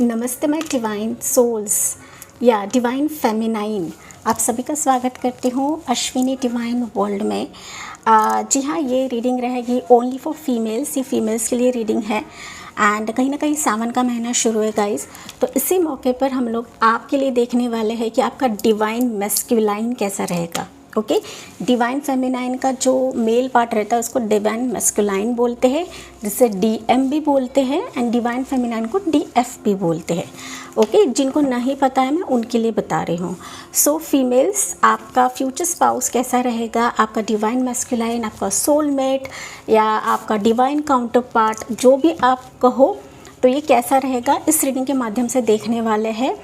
नमस्ते मैं divine souls या डिवाइन फेमिनाइन आप सभी का स्वागत करती हूँ अश्विनी डिवाइन वर्ल्ड में। जी हाँ, ये रीडिंग रहेगी ओनली फॉर फीमेल्स। ये फीमेल्स के लिए रीडिंग है एंड कहीं ना कहीं सावन का महीना शुरू है गाइस, तो इसी मौके पर हम लोग आपके लिए देखने वाले हैं कि आपका डिवाइन मैस्कुलाइन कैसा रहेगा। ओके, डिवाइन फेमिनाइन का जो मेल पार्ट रहता है उसको डिवाइन मैस्कुलाइन बोलते हैं, जिसे डीएम भी बोलते हैं, एंड डिवाइन फेमिनाइन को डीएफ भी बोलते हैं। ओके, जिनको नहीं पता है मैं उनके लिए बता रही हूँ। सो फीमेल्स, आपका फ्यूचर स्पाउस कैसा रहेगा, आपका डिवाइन मैस्कुलाइन, आपका सोलमेट या आपका डिवाइन काउंटर पार्ट, जो भी आप कहो, तो ये कैसा रहेगा इस रीडिंग के माध्यम से देखने वाले हैं।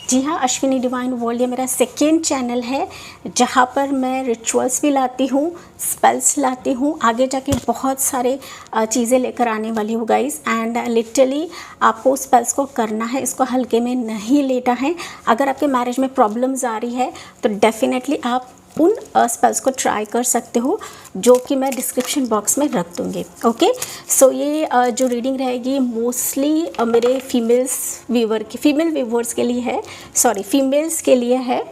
जी हाँ, अश्विनी डिवाइन वर्ल्ड ये मेरा सेकेंड चैनल है जहाँ पर मैं रिचुअल्स भी लाती हूँ, स्पेल्स लाती हूँ, आगे जाके बहुत सारे चीज़ें लेकर आने वाली हूँ गाइस। एंड लिटरली आपको स्पेल्स को करना है, इसको हल्के में नहीं लेना है। अगर आपके मैरिज में प्रॉब्लम्स आ रही है तो डेफिनेटली आप उन स्पेल्स को ट्राई कर सकते हो, जो कि मैं डिस्क्रिप्शन बॉक्स में रख दूँगी। ओके, सो ये जो रीडिंग रहेगी मोस्टली मेरे फीमेल व्यूवर्स के लिए है, फीमेल्स के लिए है।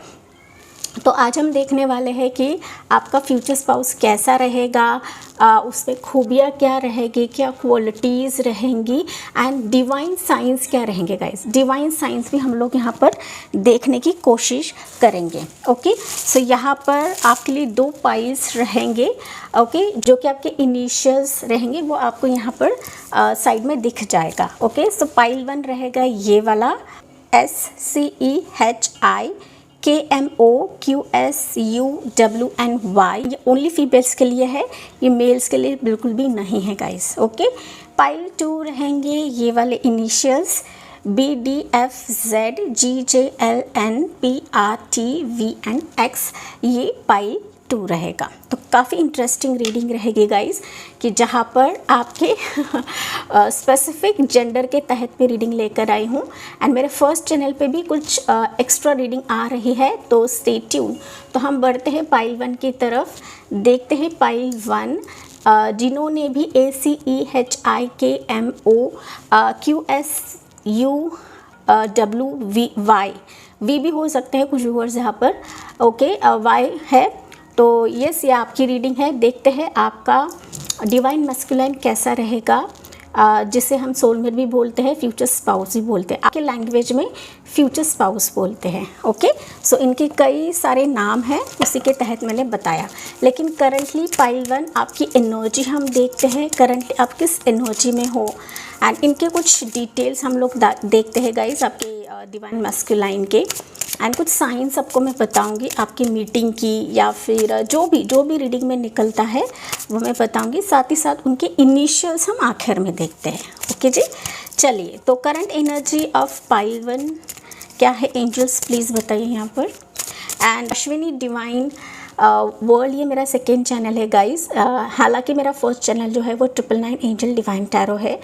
तो आज हम देखने वाले हैं कि आपका फ्यूचर स्पाउस कैसा रहेगा, उसमें खूबियाँ क्या रहेगी, क्या क्वालिटीज़ रहेंगी, एंड डिवाइन साइंस क्या रहेंगे गाइस। डिवाइन साइंस भी हम लोग यहाँ पर देखने की कोशिश करेंगे। ओके, सो यहाँ पर आपके लिए 2 पाइल्स रहेंगे, ओके, जो कि आपके इनिशियल्स रहेंगे, वो आपको यहाँ पर साइड में दिख जाएगा। ओके, सो पाइल 1 रहेगा ये वाला SCEHIKMOQSUWNY। ये ओनली फीमेल्स के लिए है, ये मेल्स के लिए बिल्कुल भी नहीं है गाइस। ओके, पाइल 2 रहेंगे ये वाले इनिशियल्स BDFZGJLNPRTVNX, ये पाइल 2 रहेगा। तो काफ़ी इंटरेस्टिंग रीडिंग रहेगी गाइस, कि जहाँ पर आपके स्पेसिफिक जेंडर के तहत भी रीडिंग लेकर आई हूँ। एंड मेरे फर्स्ट चैनल पे भी कुछ एक्स्ट्रा रीडिंग आ रही है, तो स्टे ट्यून। तो हम बढ़ते हैं पाइल 1 की तरफ, देखते हैं पाइल 1। जिन्होंने भी ACEHIKMOQSUWY वी भी हो सकते हैं कुछ व्यूअर्स यहाँ पर। ओके, वाई है, तो यस, ये आपकी रीडिंग है। देखते हैं आपका डिवाइन मैस्कुलाइन कैसा रहेगा, जिसे हम सोलमेट भी बोलते हैं, फ्यूचर स्पाउस भी बोलते हैं, आपके लैंग्वेज में फ्यूचर स्पाउस बोलते हैं। ओके, सो इनके कई सारे नाम हैं, उसी के तहत मैंने बताया। लेकिन करंटली पाइल 1 आपकी एनर्जी हम देखते हैं, करंटली आप किस एनर्जी में हो, एंड इनके कुछ डिटेल्स हम लोग देखते हैं गाइस, आपके डिवाइन मैस्कुलाइन के। एंड कुछ साइंस आपको मैं बताऊंगी आपकी मीटिंग की, या फिर जो भी रीडिंग में निकलता है वो मैं बताऊंगी। साथ ही साथ उनके इनिशियल्स हम आखिर में देखते हैं। ओके जी, चलिए, तो करंट एनर्जी ऑफ पाइल 1 क्या है एंजल्स, प्लीज़ बताइए यहाँ पर। एंड अश्विनी डिवाइन वर्ल्ड ये मेरा सेकेंड चैनल है गाइस। हालांकि मेरा फर्स्ट चैनल जो है वो 999 एंजल डिवाइन टैरो है।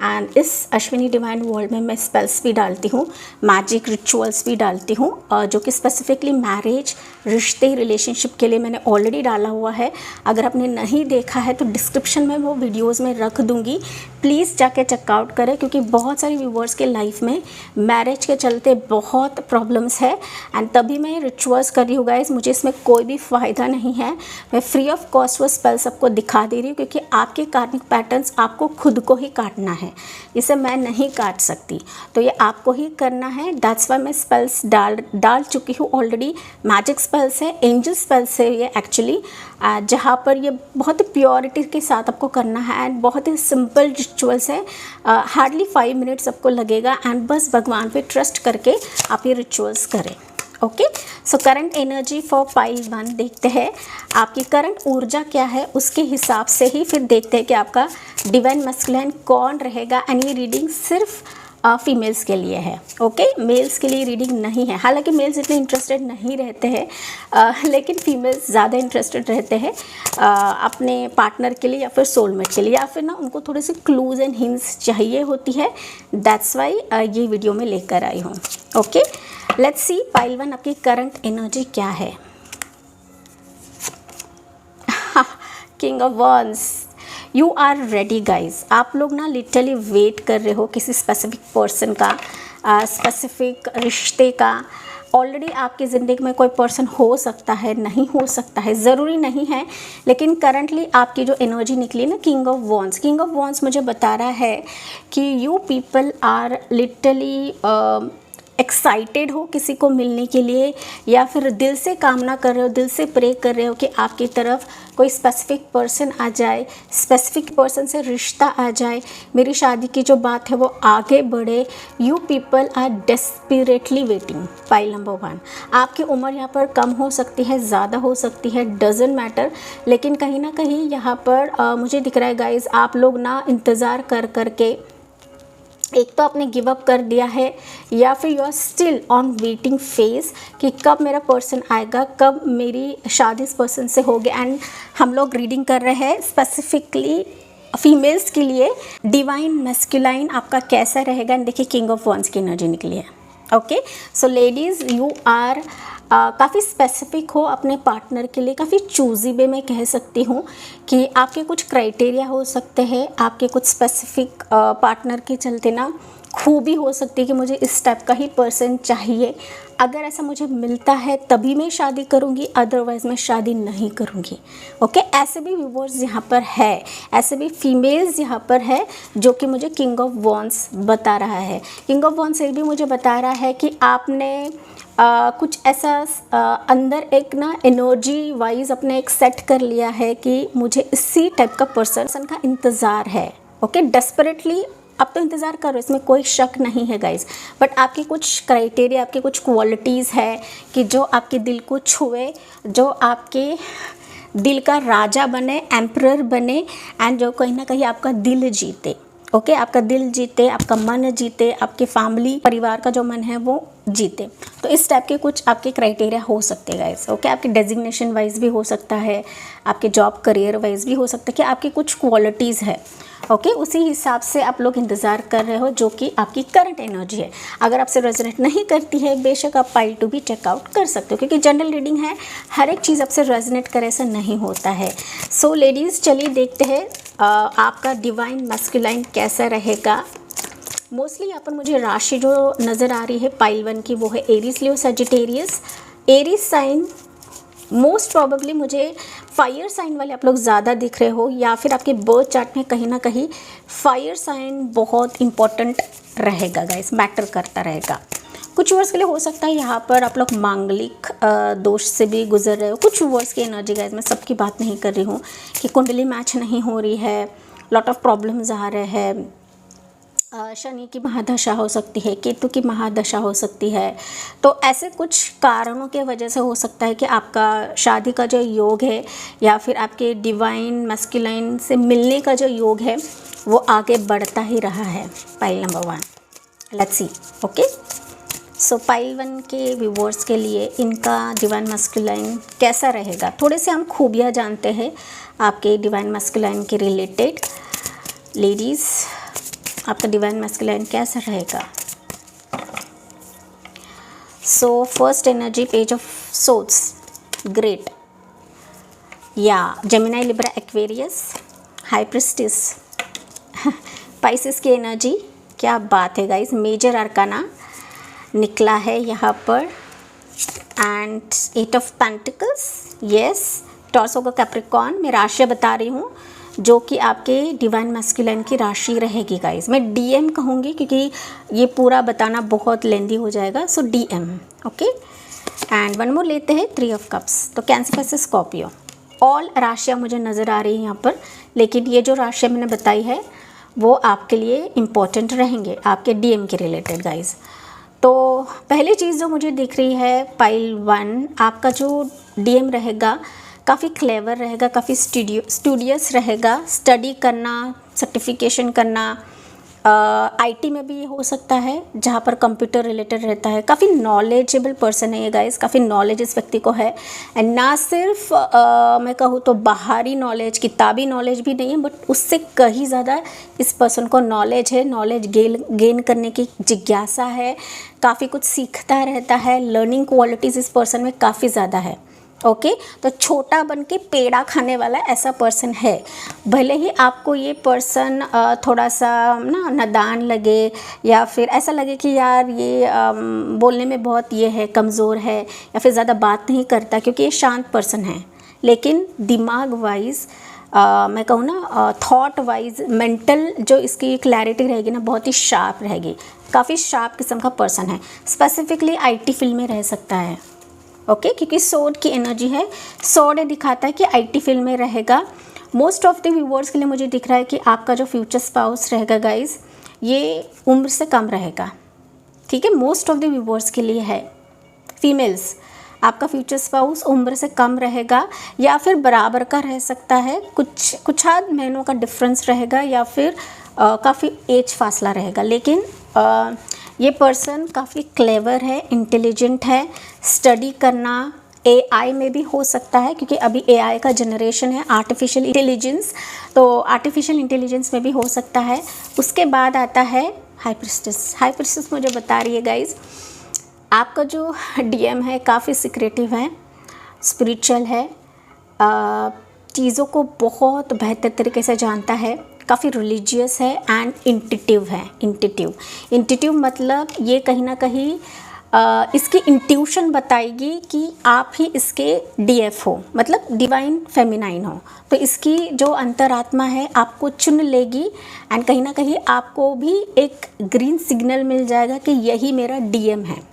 एंड इस अश्विनी डिवाइन वर्ल्ड में मैं स्पेल्स भी डालती हूँ, मैजिक रिचुअल्स भी डालती हूँ, जो कि स्पेसिफिकली मैरिज, रिश्ते, रिलेशनशिप के लिए मैंने ऑलरेडी डाला हुआ है। अगर आपने नहीं देखा है तो डिस्क्रिप्शन में वो वीडियोज़ में रख दूँगी, प्लीज़ जाके चेकआउट करें, क्योंकि बहुत सारे व्यूवर्स के लाइफ में मैरिज के चलते बहुत प्रॉब्लम्स है, एंड तभी मैं रिचुअल्स कर रही हूँ गाइस। मुझे इसमें कोई भी फ़ायदा नहीं है, मैं फ्री ऑफ कॉस्ट वो स्पेल सबको दिखा दे रही हूँ, क्योंकि आपके कार्मिक पैटर्न्स आपको खुद को ही काटना है, इसे मैं नहीं काट सकती, तो ये आपको ही करना है। दैट्स वाई मैं स्पेल्स डाल चुकी हूँ ऑलरेडी। मैजिक स्पेल्स है, एंजल स्पेल्स है ये एक्चुअली, जहाँ पर ये बहुत प्योरिटी के साथ आपको करना है, एंड बहुत ही सिंपल रिचुअल्स है। हार्डली 5 मिनट्स आपको लगेगा, एंड बस भगवान पे ट्रस्ट करके आप ये रिचुअल्स करें। Okay, so current energy for pile 1 देखते हैं, आपकी करंट ऊर्जा क्या है, उसके हिसाब से ही फिर देखते हैं कि आपका डिवाइन मैस्कुलाइन कौन रहेगा। एंड ये रीडिंग सिर्फ फीमेल्स के लिए है। ओके, मेल्स के लिए रीडिंग नहीं है। हालांकि मेल्स इतने इंटरेस्टेड नहीं रहते हैं, लेकिन फीमेल्स ज़्यादा इंटरेस्टेड रहते हैं अपने पार्टनर के लिए, या फिर सोलमेट के लिए, या फिर ना उनको थोड़ी सी क्लूज एंड हिंट्स चाहिए होती है। दैट्स वाई ये वीडियो में लेकर आई हूँ। ओके, लेट्स सी पाइल 1 आपकी करंट एनर्जी क्या है। King of wands, you are ready guys. आप लोग ना लिटरली वेट कर रहे हो किसी स्पेसिफिक पर्सन का, स्पेसिफिक रिश्ते का। ऑलरेडी आपकी ज़िंदगी में कोई पर्सन हो सकता है, नहीं हो सकता है, ज़रूरी नहीं है, लेकिन करंटली आपकी जो एनर्जी निकली ना king of wands, king of wands मुझे बता रहा है कि you people are literally excited हो किसी को मिलने के लिए, या फिर दिल से कामना कर रहे हो, दिल से प्रे कर रहे हो कि आपकी तरफ कोई स्पेसिफिक पर्सन आ जाए, स्पेसिफिक पर्सन से रिश्ता आ जाए, मेरी शादी की जो बात है वो आगे बढ़े। You people are desperately waiting. Pile number 1, आपकी उम्र यहाँ पर कम हो सकती है, ज़्यादा हो सकती है, डजेंट मैटर, लेकिन कहीं ना कहीं यहाँ पर मुझे दिख रहा है गाइज, आप लोग ना इंतज़ार कर कर के एक तो आपने गिव अप कर दिया है, या फिर you are still on waiting phase कि कब मेरा पर्सन आएगा, कब मेरी शादी इस पर्सन से होगी। एंड हम लोग रीडिंग कर रहे हैं स्पेसिफिकली फीमेल्स के लिए। डिवाइन मैस्कुलाइन आपका कैसा रहेगा, एंड देखिए किंग ऑफ वॉन्ड्स की एनर्जी निकली है। Okay, so ladies you are काफ़ी स्पेसिफिक हो अपने पार्टनर के लिए, काफ़ी चूजी भी मैं कह सकती हूँ कि आपके कुछ क्राइटेरिया हो सकते हैं, आपके कुछ स्पेसिफिक पार्टनर के चलते ना खूबी हो सकती है कि मुझे इस टाइप का ही पर्सन चाहिए, अगर ऐसा मुझे मिलता है तभी मैं शादी करूँगी, अदरवाइज़ मैं शादी नहीं करूँगी। ओके, ऐसे भी व्यूअर्स यहाँ पर है, ऐसे भी फीमेल्स यहाँ पर है जो कि मुझे किंग ऑफ वॉन्ड्स बता रहा है। किंग ऑफ वॉन्ड्स ये भी मुझे बता रहा है कि आपने कुछ ऐसा अंदर एक ना एनर्जी वाइज अपने एक सेट कर लिया है कि मुझे इसी टाइप का पर्सन का इंतज़ार है। ओके, डेस्परेटली अब तो इंतज़ार करो, इसमें कोई शक नहीं है गाइज, बट आपकी कुछ क्राइटेरिया, आपकी कुछ क्वालिटीज़ है कि जो आपके दिल को छुए, जो आपके दिल का राजा बने, एम्परर बने, एंड जो कहीं ना कहीं आपका दिल जीते। ओके, आपका दिल जीते, आपका मन जीते, आपके फैमिली परिवार का जो मन है वो जीते। तो इस टाइप के कुछ आपके क्राइटेरिया हो सकते हैं गाइस। ओके, आपके डेजिग्नेशन वाइज भी हो सकता है, आपके जॉब करियर वाइज भी हो सकता है कि आपकी कुछ क्वालिटीज़ है। ओके, उसी हिसाब से आप लोग इंतज़ार कर रहे हो जो कि आपकी करंट एनर्जी है। अगर आपसे रेजोनेट नहीं करती है, बेशक आप पाइल 2 भी चेकआउट कर सकते हो, क्योंकि जनरल रीडिंग है, हर एक चीज़ आपसे रेजोनेट करे ऐसा नहीं होता है। सो लेडीज़ चलिए देखते हैं आपका डिवाइन मैस्कुलाइन कैसा रहेगा। मोस्टली यहाँ पर मुझे राशि जो नज़र आ रही है पाइल 1 की वो है Aries, Leo, Sagittarius. Aries sign most probably मुझे फायर साइन वाले आप लोग ज़्यादा दिख रहे हो, या फिर आपके बर्थ चार्ट में कहीं ना कहीं फायर साइन बहुत इंपॉर्टेंट रहेगा गाइस, मैटर करता रहेगा। कुछ वर्ष के लिए हो सकता है यहाँ पर आप लोग मांगलिक दोष से भी गुजर रहे हो। कुछ वर्ष की एनर्जी गाइस, मैं सबकी बात नहीं कर रही हूँ कि कुंडली मैच नहीं हो रही है, लॉट ऑफ प्रॉब्लम्स आ रहे हैं, शनि की महादशा हो सकती है, केतु की महादशा हो सकती है। तो ऐसे कुछ कारणों के वजह से हो सकता है कि आपका शादी का जो योग है या फिर आपके डिवाइन मैस्कुलाइन से मिलने का जो योग है वो आगे बढ़ता ही रहा है। Pile number 1, let's see. Okay, so pile 1 के व्यूअर्स के लिए इनका डिवाइन मैस्कुलाइन कैसा रहेगा, थोड़े से हम खूबियाँ जानते हैं आपके डिवाइन मैस्कुलाइन के रिलेटेड। लेडीज़ आपका डिवाइन मैस्कुलाइन कैसा रहेगा। So first energy page of swords, great, या Gemini, Libra, Aquarius, high priestess, Pisces की एनर्जी। क्या बात है गाइस, मेजर आर्काना निकला है यहाँ पर, and 8 of pentacles, yes, torso का कैप्रिकॉर्न। मैं राशि बता रही हूँ जो कि आपके डिवाइन मैस्कुलाइन की राशि रहेगी गाइस। मैं डीएम कहूँगी क्योंकि ये पूरा बताना बहुत लेंदी हो जाएगा, so DM. Okay, and one more लेते हैं 3 ऑफ कप्स। तो कैंसर से स्कॉर्पियो, ऑल राशियाँ मुझे नज़र आ रही हैं यहाँ पर, लेकिन ये जो राशियाँ मैंने बताई है वो आपके लिए इम्पॉर्टेंट रहेंगे आपके डीएम के रिलेटेड गाइस। तो पहली चीज़ जो मुझे दिख रही है पाइल 1, आपका जो डीएम रहेगा काफ़ी क्लेवर रहेगा, काफ़ी स्टूडियस रहेगा, स्टडी करना, सर्टिफिकेशन करना, आईटी में भी हो सकता है जहाँ पर कंप्यूटर रिलेटेड रहता है। काफ़ी नॉलेजेबल पर्सन है ये गाइस, काफ़ी नॉलेज इस व्यक्ति को है, एंड ना सिर्फ मैं कहूँ तो बाहरी नॉलेज, किताबी नॉलेज भी नहीं है, बट उससे कहीं ज़्यादा इस पर्सन को नॉलेज है, नॉलेज गेन करने की जिज्ञासा है, काफ़ी कुछ सीखता रहता है, लर्निंग क्वालिटीज़ इस पर्सन में काफ़ी ज़्यादा है। ओके तो छोटा बन के पेड़ा खाने वाला ऐसा पर्सन है। भले ही आपको ये पर्सन थोड़ा सा ना नादान लगे या फिर ऐसा लगे कि यार ये बोलने में बहुत ये है, कमज़ोर है या फिर ज़्यादा बात नहीं करता, क्योंकि ये शांत पर्सन है, लेकिन दिमाग वाइज मैं कहूँ ना थॉट वाइज मेंटल जो इसकी क्लैरिटी रहेगी ना बहुत ही शार्प रहेगी। काफ़ी शार्प किस्म का पर्सन है। स्पेसिफिकली आईटी फील्ड में रह सकता है। ओके क्योंकि सोड की एनर्जी है, सोड दिखाता है कि आईटी फील्ड में रहेगा। मोस्ट ऑफ द व्यूअर्स के लिए मुझे दिख रहा है कि आपका जो फ्यूचर स्पाउस रहेगा गाइज ये उम्र से कम रहेगा। ठीक है, मोस्ट ऑफ द व्यूअर्स के लिए है। फीमेल्स, आपका फ्यूचर स्पाउस उम्र से कम रहेगा या फिर बराबर का रह सकता है, कुछ आध महीनों का डिफरेंस रहेगा या फिर काफ़ी एज फासला रहेगा, लेकिन ये पर्सन काफ़ी क्लेवर है, इंटेलिजेंट है। स्टडी करना एआई में भी हो सकता है, क्योंकि अभी एआई का जनरेशन है, आर्टिफिशियल इंटेलिजेंस, तो आर्टिफिशियल इंटेलिजेंस में भी हो सकता है। उसके बाद आता है हाई प्रिस्टेस। हाई प्रिस्टेस मुझे बता रही है गाइज आपका जो डीएम है काफ़ी सिक्रेटिव है, स्पिरिचुअल है, चीज़ों को बहुत बेहतर तरीके से जानता है, काफ़ी रिलीजियस है एंड इंट्यूटिव है। इंट्यूटिव मतलब ये कहीं ना कहीं इसकी इंट्यूशन बताएगी कि आप ही इसके डीएफ हो, मतलब डिवाइन फेमिनाइन हो, तो इसकी जो अंतरात्मा है आपको चुन लेगी एंड कहीं ना कहीं आपको भी एक ग्रीन सिग्नल मिल जाएगा कि यही मेरा डीएम है।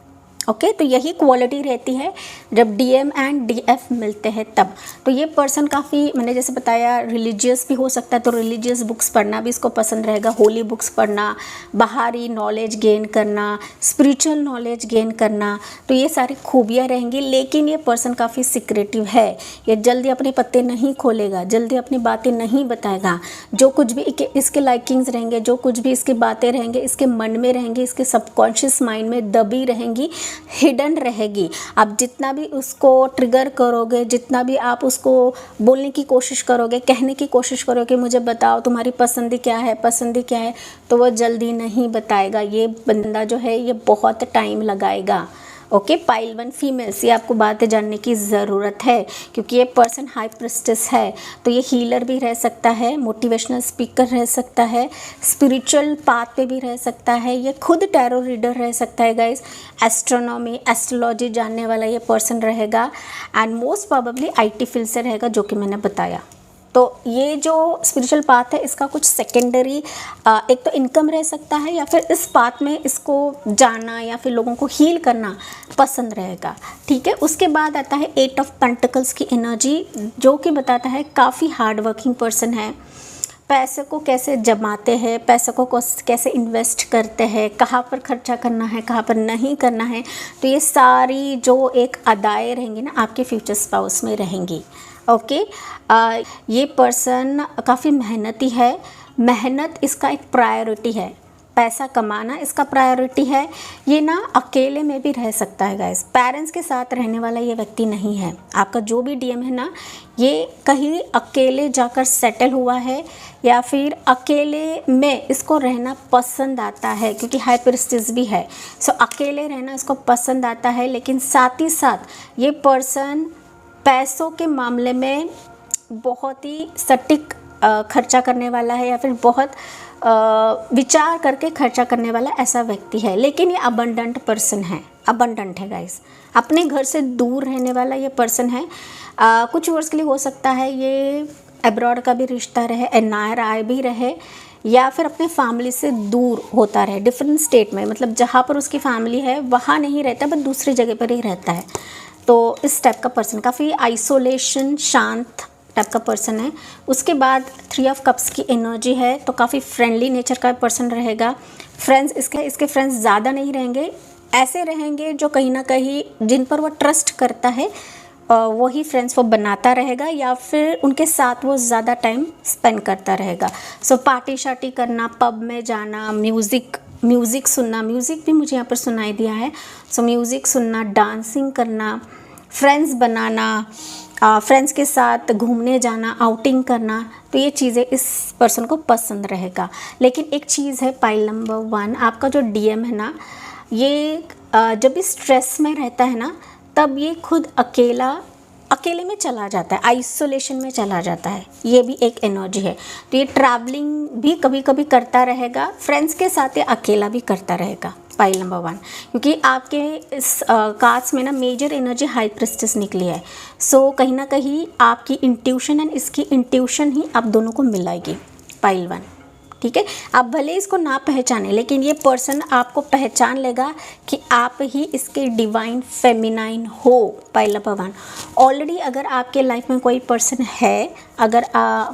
ओके तो यही क्वालिटी रहती है जब डीएम एंड डीएफ मिलते हैं तब। तो ये पर्सन काफ़ी, मैंने जैसे बताया, रिलीजियस भी हो सकता है, तो रिलीजियस बुक्स पढ़ना भी इसको पसंद रहेगा, होली बुक्स पढ़ना, बाहरी नॉलेज गेन करना, स्पिरिचुअल नॉलेज गेन करना, तो ये सारी खूबियाँ रहेंगी। लेकिन ये पर्सन काफ़ी सिक्रेटिव है, ये जल्दी अपने पत्ते नहीं खोलेगा, जल्दी अपनी बातें नहीं बताएगा। जो कुछ भी इसके लाइकिंग्स रहेंगे, जो कुछ भी इसकी बातें रहेंगे, इसके मन में रहेंगे, इसके सबकॉन्शियस माइंड में दबी रहेंगी, हिडन रहेगी। आप जितना भी उसको ट्रिगर करोगे, जितना भी आप उसको बोलने की कोशिश करोगे, कहने की कोशिश करोगे, मुझे बताओ तुम्हारी पसंद क्या है, तो वो जल्दी नहीं बताएगा। ये बंदा जो है ये बहुत टाइम लगाएगा। ओके पाइल 1 फीमेल्स, ये आपको बातें जानने की ज़रूरत है, क्योंकि ये पर्सन हाई प्रिस्टेस है, तो ये हीलर भी रह सकता है, मोटिवेशनल स्पीकर रह सकता है, स्पिरिचुअल पाथ पे भी रह सकता है, ये खुद टैरो रीडर रह सकता है गाइस, एस्ट्रोनॉमी एस्ट्रोलॉजी जानने वाला ये पर्सन रहेगा and most probably IT field से रहेगा, जो कि मैंने बताया। तो ये जो स्पिरिचुअल पाथ है इसका कुछ सेकेंडरी एक तो इनकम रह सकता है, या फिर इस पाथ में इसको जानना या फिर लोगों को हील करना पसंद रहेगा। ठीक है, उसके बाद आता है 8 ऑफ पेंटिकल्स की एनर्जी, जो कि बताता है काफ़ी हार्ड वर्किंग पर्सन है, पैसे को कैसे जमाते हैं, पैसे को कैसे इन्वेस्ट करते हैं, कहाँ पर खर्चा करना है, कहाँ पर नहीं करना है, तो ये सारी जो एक अदाएँ रहेंगी ना आपके फ्यूचर स्पाउस में रहेंगी। ओके ये पर्सन काफ़ी मेहनती है, मेहनत इसका एक प्रायोरिटी है, पैसा कमाना इसका प्रायोरिटी है। ये ना अकेले में भी रह सकता है गाइस, पेरेंट्स के साथ रहने वाला ये व्यक्ति नहीं है। आपका जो भी डीएम है ना ये कहीं अकेले जाकर सेटल हुआ है या फिर अकेले में इसको रहना पसंद आता है, क्योंकि हाई प्रिस्टेस भी है, सो अकेले रहना इसको पसंद आता है। लेकिन साथ ही साथ ये पर्सन पैसों के मामले में बहुत ही सटीक खर्चा करने वाला है, या फिर बहुत विचार करके खर्चा करने वाला ऐसा व्यक्ति है। लेकिन ये अबंडेंट पर्सन है, अबंडेंट है गाइस, अपने घर से दूर रहने वाला ये पर्सन है। कुछ वर्ष के लिए हो सकता है ये अब्रॉड का भी रिश्ता रहे, एनआरआई भी रहे, या फिर अपने फैमिली से दूर होता रहे, डिफरेंट स्टेट में, मतलब जहाँ पर उसकी फैमिली है वहाँ नहीं रहता, बट दूसरी जगह पर ही रहता है। तो इस टाइप का पर्सन काफ़ी आइसोलेशन, शांत टाइप का पर्सन है। उसके बाद 3 ऑफ कप्स की एनर्जी है, तो काफ़ी फ्रेंडली नेचर का पर्सन रहेगा। फ्रेंड्स इसके फ्रेंड्स ज़्यादा नहीं रहेंगे, ऐसे रहेंगे जो कहीं ना कहीं जिन पर वो ट्रस्ट करता है वही फ्रेंड्स वो बनाता रहेगा, या फिर उनके साथ वो ज़्यादा टाइम स्पेंड करता रहेगा। सो पार्टी शार्टी करना, पब में जाना, म्यूज़िक सुनना, म्यूज़िक भी मुझे यहाँ पर सुनाई दिया है, सो म्यूज़िक सुनना, डांसिंग करना, फ्रेंड्स बनाना, फ्रेंड्स के साथ घूमने जाना, आउटिंग करना, तो ये चीज़ें इस पर्सन को पसंद रहेगा। लेकिन एक चीज़ है पाइल नंबर 1, आपका जो डीएम है ना ये जब भी स्ट्रेस में रहता है ना तब ये खुद अकेला अकेले में चला जाता है, आइसोलेशन में चला जाता है, ये भी एक एनर्जी है। तो ये ट्रैवलिंग भी कभी कभी करता रहेगा, फ्रेंड्स के साथ या अकेला भी करता रहेगा पाइल नंबर 1, क्योंकि आपके इस कार्ड्स में ना मेजर एनर्जी हाई प्रिस्टेस निकली है। सो कहीं ना कहीं आपकी इंट्यूशन एंड इसकी इंट्यूशन ही आप दोनों को मिलाएगी पाइल 1, ठीक है। आप भले इसको ना पहचाने, लेकिन ये पर्सन आपको पहचान लेगा कि आप ही इसके डिवाइन फेमिनाइन हो पाइल नंबर 1। ऑलरेडी अगर आपके लाइफ में कोई पर्सन है, अगर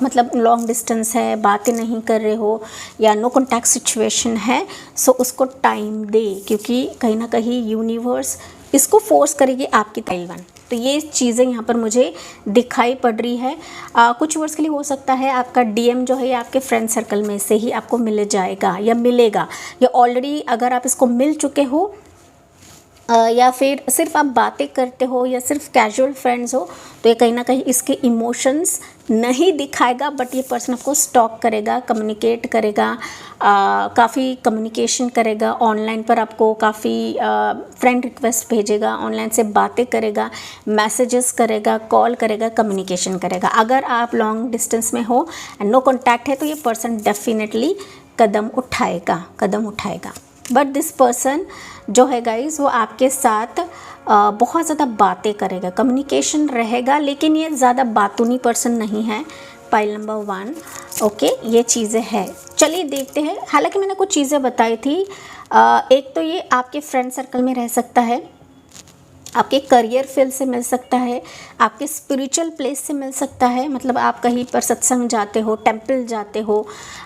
मतलब लॉन्ग डिस्टेंस है, बातें नहीं कर रहे हो या नो कॉन्टैक्ट सिचुएशन है, सो उसको टाइम दे, क्योंकि कहीं ना कहीं यूनिवर्स इसको फोर्स करेगी आपकी पाइल 1। तो ये चीज़ें यहाँ पर मुझे दिखाई पड़ रही है। कुछ वर्ष के लिए हो सकता है आपका डीएम जो है ये आपके फ्रेंड सर्कल में से ही आपको मिल जाएगा या मिलेगा, या ऑलरेडी अगर आप इसको मिल चुके हो या फिर सिर्फ आप बातें करते हो या सिर्फ कैजुअल फ्रेंड्स हो, तो ये कहीं ना कहीं इसके इमोशंस नहीं दिखाएगा, बट ये पर्सन आपको स्टॉक करेगा, कम्युनिकेट करेगा, काफ़ी कम्युनिकेशन करेगा ऑनलाइन पर, आपको काफ़ी फ्रेंड रिक्वेस्ट भेजेगा, ऑनलाइन से बातें करेगा, मैसेजेस करेगा, कॉल करेगा, कम्युनिकेशन करेगा। अगर आप लॉन्ग डिस्टेंस में हो एंड नो कॉन्टैक्ट है, तो ये पर्सन डेफिनेटली कदम उठाएगा। बट दिस पर्सन जो है गाइज वो आपके साथ बहुत ज़्यादा बातें करेगा, कम्युनिकेशन रहेगा, लेकिन ये ज़्यादा बातूनी पर्सन नहीं है पाइल नंबर 1। ओके, ये चीज़ें हैं। चलिए देखते हैं। हालांकि मैंने कुछ चीज़ें बताई थी। एक तो ये आपके फ्रेंड सर्कल में रह सकता है, आपके करियर फील्ड से मिल सकता है, आपके स्पिरिचुअल प्लेस से मिल सकता है, मतलब आप कहीं पर सत्संग जाते हो, टेंपल जाते हो।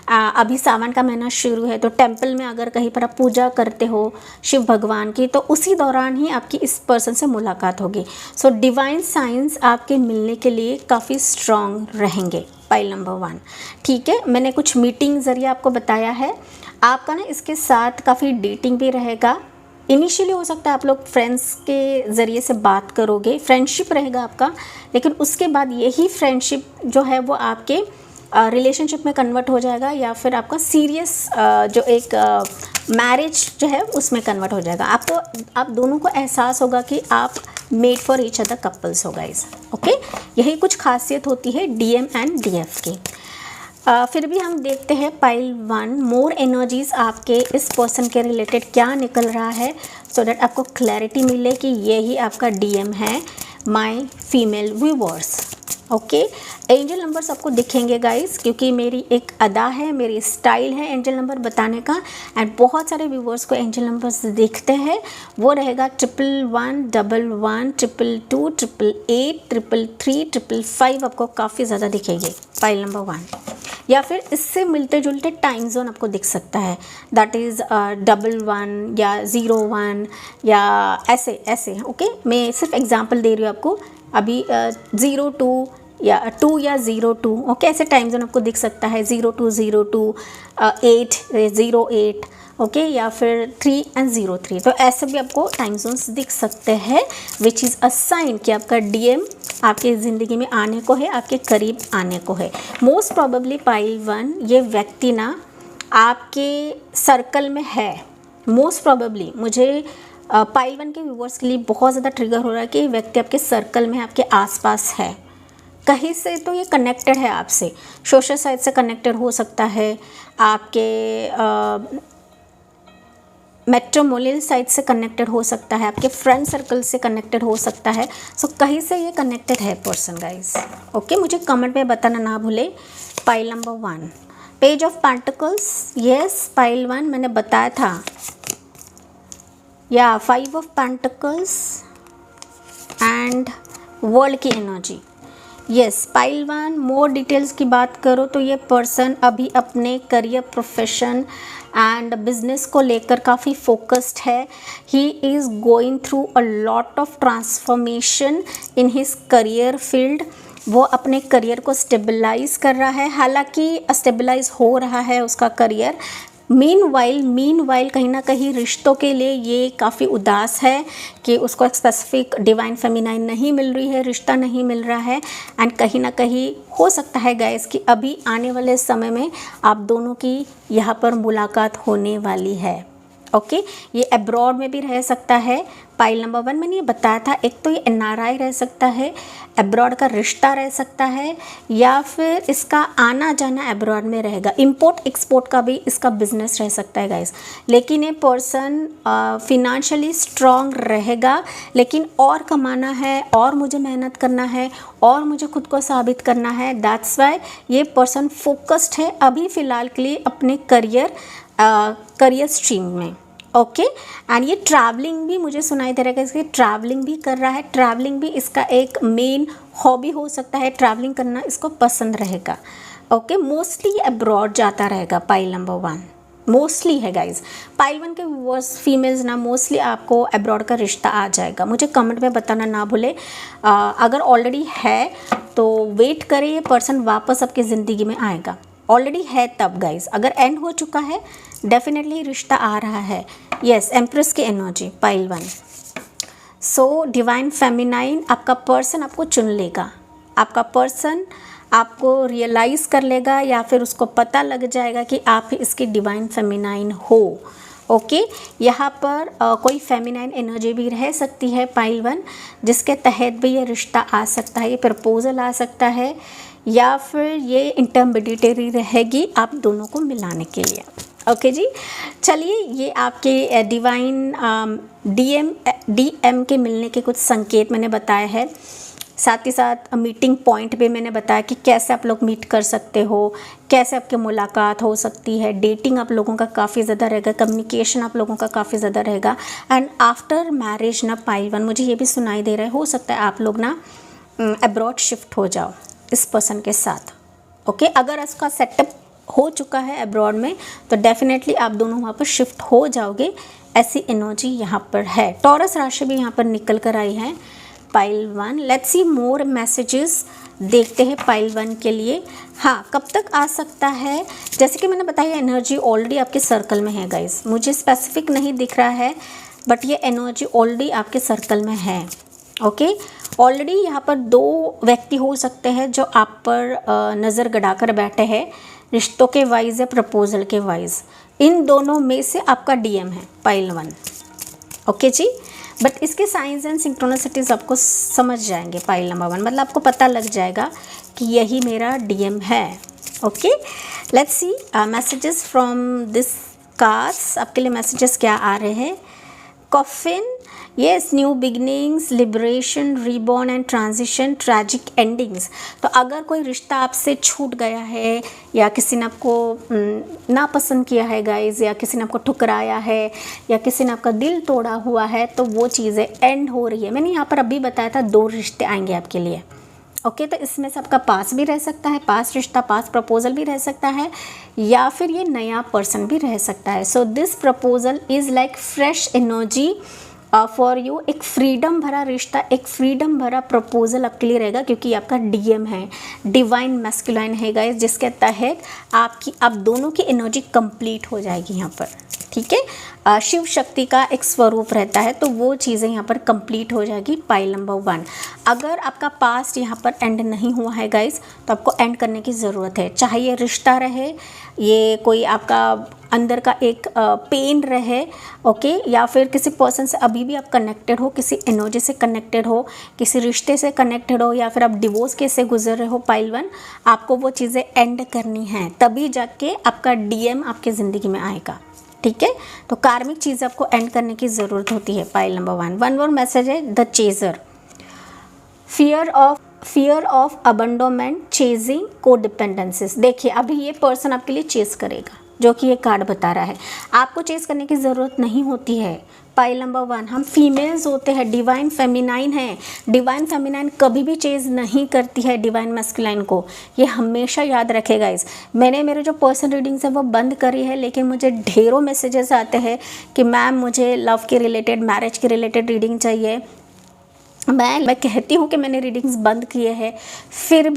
अभी सावन का महीना शुरू है, तो टेंपल में अगर कहीं पर आप पूजा करते हो शिव भगवान की, तो उसी दौरान ही आपकी इस पर्सन से मुलाकात होगी। सो डिवाइन साइंस आपके मिलने के लिए काफ़ी स्ट्रॉन्ग रहेंगे पाइल नंबर 1, ठीक है। मैंने कुछ मीटिंग ज़रिए आपको बताया है। आपका ना इसके साथ काफ़ी डेटिंग भी रहेगा। इनिशियली हो सकता है आप लोग फ्रेंड्स के ज़रिए से बात करोगे, फ्रेंडशिप रहेगा आपका, लेकिन उसके बाद यही फ्रेंडशिप जो है वो आपके रिलेशनशिप में कन्वर्ट हो जाएगा, या फिर आपका सीरियस जो एक मैरिज जो है उसमें कन्वर्ट हो जाएगा। आपको आप दोनों को एहसास होगा कि आप made for each other couples हो गाइस। ओके, यही कुछ खासियत होती है डीएम एंड डीएफ की। फिर भी हम देखते हैं पाइल 1 मोर एनर्जीज आपके इस पर्सन के रिलेटेड क्या निकल रहा है, सो दैट आपको क्लैरिटी मिले कि ये ही आपका डीएम है my female viewers. Okay, angel numbers आपको दिखेंगे गाइस, क्योंकि मेरी एक अदा है, मेरी स्टाइल है एंजल नंबर बताने का, एंड बहुत सारे व्यूअर्स को एंजल नंबर्स दिखते हैं। वो रहेगा 111, 11, 222, 888, 333, 555 आपको काफ़ी ज़्यादा दिखेगी पाइल नंबर 1। या फिर इससे मिलते जुलते टाइम जोन आपको दिख सकता है, दैट इज़ 11 या 01 या ऐसे। ओके, मैं सिर्फ एग्जांपल दे रही हूँ आपको। अभी 02 या 2 या 02, ओके, ऐसे टाइम जोन आपको दिख सकता है। 0202, 808, ओके, या फिर 3 एंड 03। तो ऐसे भी आपको टाइम जोन्स दिख सकते हैं, विच इज़ अ साइन कि आपका डीएम आपके ज़िंदगी में आने को है, आपके करीब आने को है। मोस्ट प्रोबेबली पाइल 1 ये व्यक्ति ना आपके सर्कल में है। मोस्ट प्रोबेबली मुझे पाइल 1 के व्यूवर्स के लिए बहुत ज़्यादा ट्रिगर हो रहा है कि ये व्यक्ति आपके सर्कल में, आपके आसपास है कहीं से, तो ये कनेक्टेड है आपसे। सोशल साइड से कनेक्टेड हो सकता है, आपके मैट्रिमोनियल साइड से कनेक्टेड हो सकता है, आपके फ्रेंड सर्कल से कनेक्टेड हो सकता है। सो कहीं से ये कनेक्टेड है पर्सन गाइस। ओके, मुझे कमेंट में बताना ना भूले। Pile number 1 page of pentacles, yes pile 1 मैंने बताया था, या 5 ऑफ पेंटिकल्स एंड वर्ल्ड की energy. Yes pile 1 more details की बात करो तो ये पर्सन अभी अपने करियर, प्रोफेशन एंड बिजनेस को लेकर काफ़ी फोकस्ड है। He is going through a lot of transformation in his career field. वो अपने करियर को स्टेबलाइज कर रहा है, हालांकि स्टेबलाइज हो रहा है उसका करियर। मीनवाइल कहीं ना कहीं रिश्तों के लिए ये काफ़ी उदास है कि उसको एक स्पेसिफिक डिवाइन फेमिनाइन नहीं मिल रही है, रिश्ता नहीं मिल रहा है। एंड कहीं ना कहीं हो सकता है गाइस कि अभी आने वाले समय में आप दोनों की यहाँ पर मुलाकात होने वाली है। ओके, ये अब्रॉड में भी रह सकता है पाइल नंबर 1 मैंने ये बताया था, एक तो ये NRI रह सकता है, अब्रॉड का रिश्ता रह सकता है, या फिर इसका आना जाना अब्रॉड में रहेगा, इंपोर्ट एक्सपोर्ट का भी इसका बिजनेस रह सकता है गाइस। लेकिन ये पर्सन फिनेंशियली स्ट्रॉन्ग रहेगा, लेकिन और कमाना है, और मुझे मेहनत करना है, और मुझे खुद को साबित करना है। दैट्स वाई ये पर्सन फोकस्ड है अभी फ़िलहाल के लिए अपने करियर स्ट्रीम में। ओके एंड ये ट्रैवलिंग भी मुझे सुनाई दे रहा है कि ट्रैवलिंग भी कर रहा है, ट्रैवलिंग भी इसका एक मेन हॉबी हो सकता है, ट्रैवलिंग करना इसको पसंद रहेगा। ओके मोस्टली अब्रॉड जाता रहेगा पाइल नंबर 1, मोस्टली है गाइज। पाइल 1 के व्यूअर्स फीमेल्स ना मोस्टली आपको अब्रॉड का रिश्ता आ जाएगा, मुझे कमेंट में बताना ना भूले। अगर ऑलरेडी है तो वेट करें, ये पर्सन वापस आपकी ज़िंदगी में आएगा। ऑलरेडी है तब गाइज, अगर एंड हो चुका है डेफिनेटली रिश्ता आ रहा है। यस एम्प्रेस की energy pile 1। So divine feminine आपका पर्सन आपको चुन लेगा, आपका पर्सन आपको रियलाइज़ कर लेगा, या फिर उसको पता लग जाएगा कि आप ही इसकी डिवाइन फेमिनाइन हो। ओके यहाँ पर कोई फेमिनाइन एनर्जी भी रह सकती है पाइल 1, जिसके तहत भी ये रिश्ता आ सकता है, ये प्रपोजल आ सकता है, या फिर ये इंटरमीडिएटरी रहेगी आप दोनों को मिलाने के लिए। ओके जी, चलिए ये आपके डिवाइन DM के मिलने के कुछ संकेत मैंने बताए हैं, साथ ही साथ मीटिंग पॉइंट पे मैंने बताया कि कैसे आप लोग मीट कर सकते हो, कैसे आपकी मुलाकात हो सकती है, डेटिंग आप लोगों का काफ़ी ज़्यादा रहेगा, कम्युनिकेशन आप लोगों का काफ़ी ज़्यादा रहेगा। एंड आफ्टर मैरिज ना पाइल 1 मुझे ये भी सुनाई दे रहा है, हो सकता है आप लोग ना अब्रॉड शिफ्ट हो जाओ इस पर्सन के साथ। ओके अगर इसका सेटअप हो चुका है अब्रॉड में तो डेफिनेटली आप दोनों वहाँ पर शिफ्ट हो जाओगे, ऐसी एनर्जी यहाँ पर है। टॉरस राशि भी यहाँ पर निकल कर आई है pile 1। Let's see more messages देखते हैं पाइल 1 के लिए। हाँ कब तक आ सकता है, जैसे कि मैंने बताया एनर्जी ऑलरेडी आपके सर्कल में है गाइस, मुझे स्पेसिफिक नहीं दिख रहा है बट ये एनर्जी ऑलरेडी आपके सर्कल में है। ओके ऑलरेडी यहाँ पर 2 व्यक्ति हो सकते हैं जो आप पर नज़र गड़ा कर बैठे हैं, रिश्तों के वाइज या प्रपोजल के वाइज, इन दोनों में से आपका DM है पाइल 1। ओके जी, बट इसके साइंस एंड सिंक्रोनिसिटीज आपको समझ जाएंगे पाइल नंबर 1, मतलब आपको पता लग जाएगा कि यही मेरा DM है। Okay let's C messages from this cards, आपके लिए मैसेजेस क्या आ रहे हैं। Coffin, yes new beginnings, liberation, reborn and transition, tragic endings. तो अगर कोई रिश्ता आपसे छूट गया है, या किसी ने आपको नापसंद किया है गाइज, या किसी ने आपको ठुकराया है, या किसी ने आपका दिल तोड़ा हुआ है, तो वो चीज़ें एंड हो रही है। मैंने यहाँ पर अभी बताया था 2 रिश्ते आएंगे आपके लिए। ओके तो इसमें से आपका पास भी रह सकता है, पास रिश्ता, पास प्रपोजल भी रह सकता है, या फिर ये नया पर्सन भी रह सकता है। So this proposal is like fresh energy for you, एक फ्रीडम भरा रिश्ता, एक फ्रीडम भरा प्रपोजल आपके लिए रहेगा, क्योंकि आपका DM है, डिवाइन मैस्कुलाइन है गाइस, जिसके तहत आप दोनों की एनर्जी कंप्लीट हो जाएगी यहाँ पर। ठीक है शिव शक्ति का एक स्वरूप रहता है, तो वो चीज़ें यहाँ पर कंप्लीट हो जाएगी पाइल नंबर 1। अगर आपका पास्ट यहाँ पर एंड नहीं हुआ है गाइस, तो आपको एंड करने की ज़रूरत है, चाहे ये रिश्ता रहे, ये कोई आपका अंदर का एक पेन रहे, ओके, या फिर किसी पर्सन से अभी भी आप कनेक्टेड हो, किसी एनर्जी से कनेक्टेड हो, किसी रिश्ते से कनेक्टेड हो, या फिर आप डिवोर्स केस से गुजर रहे हो पाइल 1, आपको वो चीज़ें एंड करनी हैं, तभी जाके आपका DM आपके ज़िंदगी में आएगा। ठीक है तो कार्मिक चीज़ आपको एंड करने की ज़रूरत होती है पाइल नंबर 1। वन और मैसेज है the chaser, fear of abandonment, chasing, codependencies. देखिए अभी ये पर्सन आपके लिए चेस करेगा, जो कि ये कार्ड बता रहा है। आपको चेस करने की ज़रूरत नहीं होती है पाइल नंबर 1। हम फीमेल्स होते हैं, डिवाइन फेमिनाइन है, डिवाइन फेमिनाइन कभी भी चेज नहीं करती है डिवाइन मैस्कुलाइन को, ये हमेशा याद रखेगा। मैंने मेरे जो पर्सन रीडिंग्स है वो बंद करी है, लेकिन मुझे ढेरों मैसेजेस आते हैं कि मैम मुझे लव के रिलेटेड, मैरिज के रिलेटेड रीडिंग चाहिए। मैं कहती हूँ कि मैंने रीडिंग्स बंद किए हैं, फिर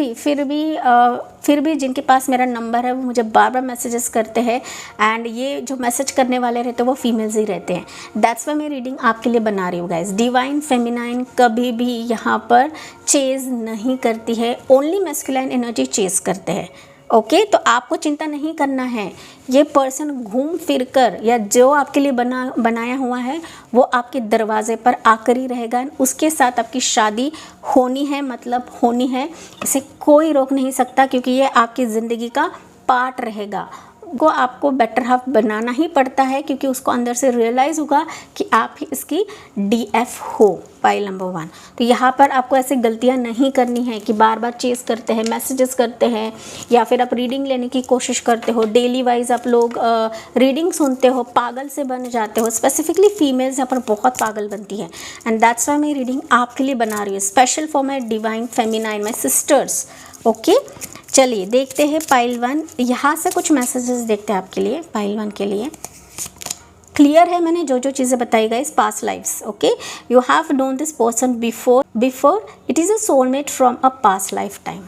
भी जिनके पास मेरा नंबर है वो मुझे बार बार मैसेजेस करते हैं, एंड ये जो मैसेज करने वाले रहते हैं वो फीमेल्स ही रहते हैं। दैट्स वाई मैं रीडिंग आपके लिए बना रही हूँ गाइस। डिवाइन फेमिनाइन कभी भी यहाँ पर चेज नहीं करती है, ओनली मैस्कुलाइन एनर्जी चेज करते हैं। ओके तो आपको चिंता नहीं करना है, ये पर्सन घूम फिर कर या जो आपके लिए बनाया हुआ है वो आपके दरवाजे पर आकर ही रहेगा। उसके साथ आपकी शादी होनी है, मतलब होनी है, इसे कोई रोक नहीं सकता, क्योंकि ये आपकी ज़िंदगी का पार्ट रहेगा। को आपको बेटर हाफ बनाना ही पड़ता है, क्योंकि उसको अंदर से रियलाइज़ होगा कि आप ही इसकी DF हो, पाइल नंबर 1। तो यहाँ पर आपको ऐसे गलतियाँ नहीं करनी है कि बार बार चेस करते हैं, मैसेजेस करते हैं, या फिर आप रीडिंग लेने की कोशिश करते हो, डेली वाइज आप लोग रीडिंग सुनते हो, पागल से बन जाते हो। स्पेसिफिकली फीमेल्स यहाँ पर बहुत पागल बनती है, एंड दैट्स वाई मैं रीडिंग आपके लिए बना रही हूँ, special for my divine feminine, my sisters. Okay चलिए देखते हैं पाइल 1, यहाँ से कुछ मैसेजेस देखते हैं आपके लिए पाइल 1 के लिए। क्लियर है मैंने जो जो चीज़ें बताई गई, past lifes. Okay you have known this person before it is a soulmate from a past life time.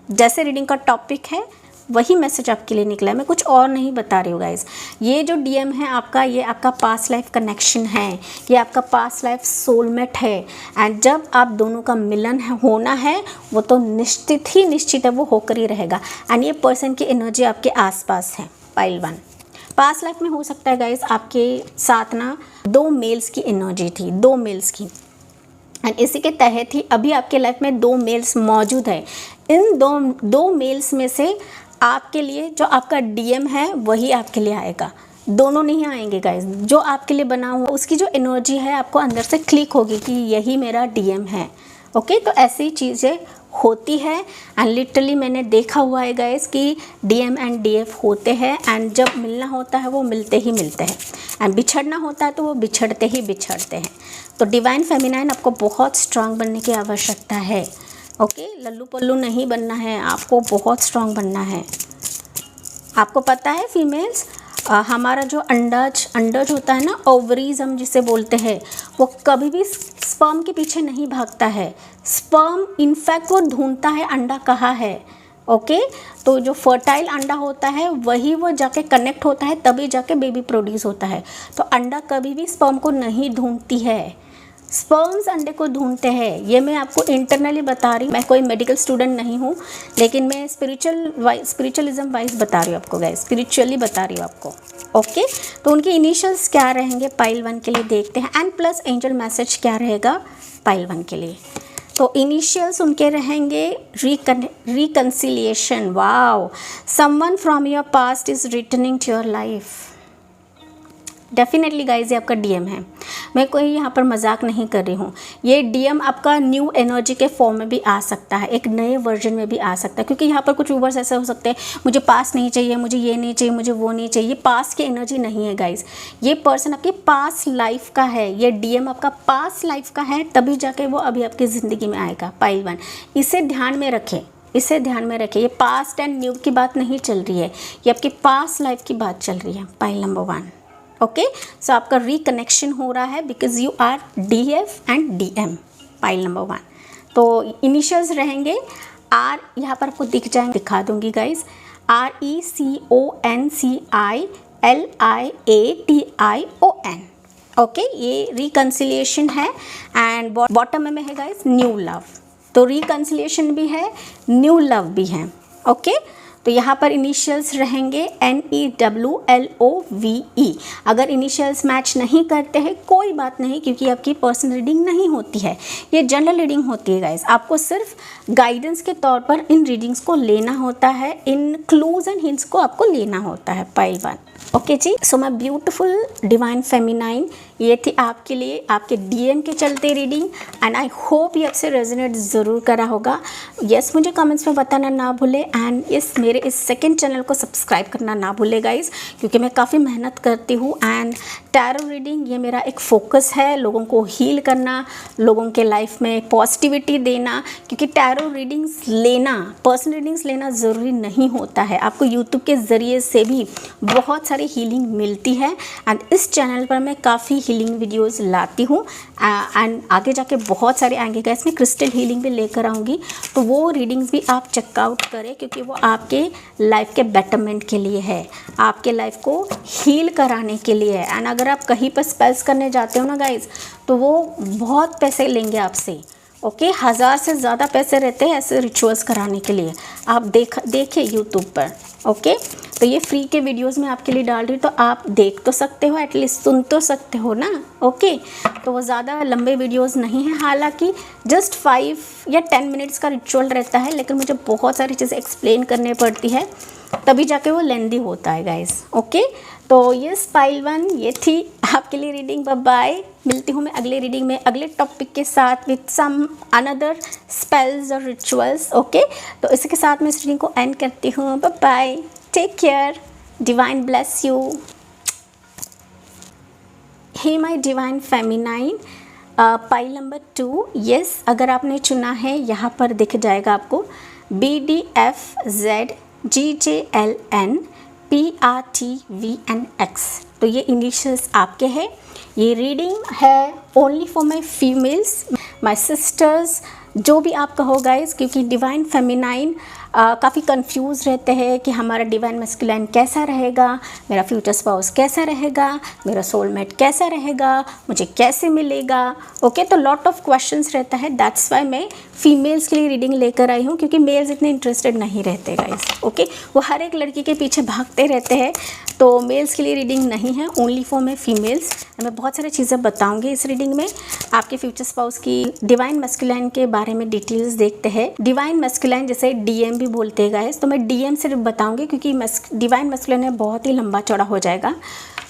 जैसे रीडिंग का टॉपिक है वही मैसेज आपके लिए निकला है, मैं कुछ और नहीं बता रही हूँ गाइज। ये जो DM है आपका, ये आपका पास्ट लाइफ कनेक्शन है, ये आपका पास्ट लाइफ सोलमेट है, एंड जब आप दोनों का मिलन होना है वो तो निश्चित है, वो होकर ही रहेगा। एंड ये पर्सन की एनर्जी आपके आसपास है पाइल 1। पास्ट लाइफ में हो सकता है गाइज आपके साथ ना 2 मेल्स की एनर्जी थी, 2 मेल्स की, एंड इसी के तहत ही अभी आपके लाइफ में 2 मेल्स मौजूद है। इन दो मेल्स में से आपके लिए जो आपका DM है वही आपके लिए आएगा, दोनों नहीं आएंगे गाइज। जो आपके लिए बना हुआ उसकी जो एनर्जी है आपको अंदर से क्लिक होगी कि यही मेरा DM है। ओके तो ऐसी चीज़ें होती है, एंड लिटरली मैंने देखा हुआ है गाइज कि DM एंड DF होते हैं, एंड जब मिलना होता है वो मिलते ही मिलते हैं, एंड बिछड़ना होता है तो वो बिछड़ते ही बिछड़ते हैं। तो डिवाइन फेमिनाइन आपको बहुत स्ट्रांग बनने की आवश्यकता है। ओके लल्लू पल्लू नहीं बनना है, आपको बहुत स्ट्रांग बनना है। आपको पता है फीमेल्स, हमारा जो अंडज होता है ना, ओवरीज हम जिसे बोलते हैं, वो कभी भी स्पर्म के पीछे नहीं भागता है। स्पर्म इनफैक्ट वो ढूंढता है अंडा कहाँ है। ओके तो जो फर्टाइल अंडा होता है वही वो जाके कनेक्ट होता है, तभी जाके बेबी प्रोड्यूस होता है। तो अंडा कभी भी स्पर्म को नहीं ढूंढती है, स्पर्म्स अंडे को ढूंढते हैं। ये मैं आपको इंटरनली बता रही हूँ, मैं कोई मेडिकल स्टूडेंट नहीं हूँ, लेकिन मैं स्पिरिचुअलिज्म वाइज बता रही हूँ आपको गाइस, स्पिरिचुअली बता रही हूँ आपको। ओके तो उनके इनिशियल्स क्या रहेंगे पाइल 1 के लिए देखते हैं, एंड प्लस एंजल मैसेज क्या रहेगा पाइल 1 के लिए। तो इनिशियल्स उनके रहेंगे reconciliation. Wow, someone from your past is returning to your life. Definitely guys ये आपका DM है, मैं कोई यहाँ पर मजाक नहीं कर रही हूँ। ये DM आपका न्यू एनर्जी के फॉर्म में भी आ सकता है, एक नए वर्जन में भी आ सकता है, क्योंकि यहाँ पर कुछ व्यूवर्स ऐसे हो सकते हैं मुझे पास नहीं चाहिए, मुझे ये नहीं चाहिए, मुझे वो नहीं चाहिए। ये पास की एनर्जी नहीं है गाइज, ये पर्सन आपके पास लाइफ का है, ये DM आपका पास लाइफ का है, तभी जाके वो अभी आपकी ज़िंदगी में आएगा पाइल 1। इसे ध्यान में रखें, इसे ध्यान में रखें। ये पास्ट एंड न्यू की बात नहीं चल रही है, ये आपकी पास्ट लाइफ की बात चल रही है पाइल नंबर 1। ओके सो आपका रिकनेक्शन हो रहा है because you are DF and DM pile number 1। तो इनिशियल्स रहेंगे R, यहाँ पर आपको दिख जाएंगे, दिखा दूंगी गाइज, RECONCILIATION। ओके ये रिकन्सिलिएशन है, एंड बॉटम में है गाइज न्यू लव। तो रिकन्सिलिएशन भी है, न्यू लव भी है। ओके तो यहाँ पर इनिशियल्स रहेंगे NEWLOVE। अगर इनिशियल्स मैच नहीं करते हैं कोई बात नहीं, क्योंकि आपकी पर्सनल रीडिंग नहीं होती है, ये जनरल रीडिंग होती है गाइस। आपको सिर्फ गाइडेंस के तौर पर इन रीडिंग्स को लेना होता है, इन क्लूज एंड हिंट्स को आपको लेना होता है पाइल 1। ओके जी, so my beautiful divine feminine, ये थी आपके लिए आपके DM के चलते रीडिंग, एंड आई होप ये आपसे रेजोनेट ज़रूर करा होगा। यस मुझे कमेंट्स में बताना ना भूले, एंड मेरे इस सेकंड चैनल को सब्सक्राइब करना ना भूले गाइज, क्योंकि मैं काफ़ी मेहनत करती हूँ, एंड टैरो रीडिंग ये मेरा एक फोकस है, लोगों को हील करना, लोगों के लाइफ में पॉजिटिविटी देना। क्योंकि टैरो रीडिंग्स लेना, पर्सनल रीडिंग्स लेना ज़रूरी नहीं होता है, आपको यूट्यूब के ज़रिए से भी बहुत सारी हीलिंग मिलती है, एंड इस चैनल पर मैं काफ़ी हीलिंग वीडियोस लाती हूँ, एंड आगे जाके बहुत सारे आएंगे गाइस, मैं क्रिस्टल हीलिंग भी लेकर आऊँगी, तो वो रीडिंग्स भी आप चेकआउट करें, क्योंकि वो आपके लाइफ के बेटरमेंट के लिए है, आपके लाइफ को हील कराने के लिए है। एंड अगर आप कहीं पर स्पेल्स करने जाते हो ना गाइज, तो वो बहुत पैसे लेंगे आपसे, ओके 1000 से ज़्यादा पैसे रहते हैं ऐसे रिचुअल्स कराने के लिए, आप देखें यूट्यूब पर। ओके तो ये फ्री के वीडियोस मैं आपके लिए डाल रही हूँ, तो आप देख तो सकते हो, एटलीस्ट सुन तो सकते हो ना। ओके तो वो ज़्यादा लंबे वीडियोस नहीं हैं, हालांकि जस्ट 5 या 10 मिनट्स का रिचुअल रहता है, लेकिन मुझे बहुत सारी चीज़ें एक्सप्लेन करनी पड़ती है, तभी जाके वो लेंदी होता है गाइस। ओके तो यस पाइल 1 ये थी आपके लिए रीडिंग। बाय बाय, मिलती हूँ मैं अगले रीडिंग में अगले टॉपिक के साथ विथ सम अनदर स्पेल्स और रिचुअल्स। ओके तो इसी के साथ मैं इस रीडिंग को एंड करती हूँ। Bye bye, take care, divine bless you. Hey my divine feminine, pile number 2 yes अगर आपने चुना है यहाँ पर दिख जाएगा आपको BDFZGJLNPRTVNX, तो ये इनिशियल्स आपके हैं। ये रीडिंग है only for my females, my sisters, जो भी आप कहो गाइस, क्योंकि डिवाइन फेमिनाइन काफ़ी कंफ्यूज रहते हैं कि हमारा डिवाइन मैस्कुलाइन कैसा रहेगा, मेरा फ्यूचर स्पाउस कैसा रहेगा, मेरा सोलमेट कैसा रहेगा, मुझे कैसे मिलेगा। ओके तो लॉट ऑफ क्वेश्चंस रहता है, दैट्स वाई मैं फीमेल्स के लिए रीडिंग लेकर आई हूँ, क्योंकि मेल्स इतने इंटरेस्टेड नहीं रहते गाइस। ओके वो हर एक लड़की के पीछे भागते रहते हैं, तो मेल्स के लिए रीडिंग नहीं है, ओनली फॉर मैं फीमेल्स। मैं बहुत सारी चीज़ें बताऊंगी इस रीडिंग में। आपके फ्यूचर स्पाउस की डिवाइन मैस्कुलाइन के बारे में डिटेल्स देखते हैं। डिवाइन मैस्कुलाइन जैसे डीएम भी बोलते हैं गाइस, तो मैं डीएम सिर्फ बताऊंगी क्योंकि डिवाइन मैस्कुलाइन बहुत ही लंबा चौड़ा हो जाएगा।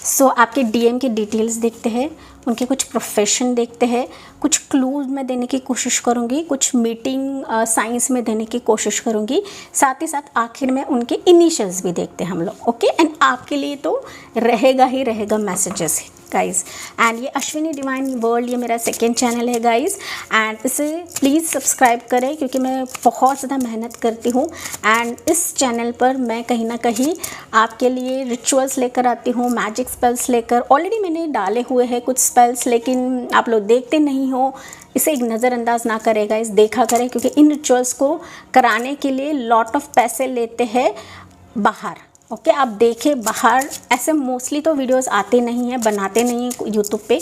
सो आपके डीएम की डिटेल्स देखते हैं, उनके कुछ प्रोफेशन देखते हैं, कुछ क्लूज में देने की कोशिश करूँगी, कुछ मीटिंग साइंस में देने की कोशिश करूँगी, साथ ही साथ आखिर में उनके इनिशियल्स भी देखते हैं हम लोग। ओके एंड आपके लिए तो रहेगा ही रहेगा मैसेजेस गाइस। एंड ये अश्विनी डिवाइन वर्ल्ड, ये मेरा सेकेंड चैनल है गाइस, एंड इसे प्लीज़ सब्सक्राइब करें क्योंकि मैं बहुत ज़्यादा मेहनत करती हूँ। एंड इस चैनल पर मैं कहीं ना कहीं आपके लिए रिचुअल्स लेकर आती हूँ, मैजिक स्पेल्स लेकर। ऑलरेडी मैंने डाले हुए हैं कुछ स्पेल्स, लेकिन आप लोग देखते नहीं हो, इसे एक नज़रअंदाज ना करेगा, इस देखा करें, क्योंकि इन रिचुअल्स को कराने के लिए लॉट ऑफ पैसे लेते हैं बाहर। ओके आप देखें बाहर ऐसे मोस्टली तो वीडियोस आते नहीं हैं, बनाते नहीं हैं यूट्यूब पे,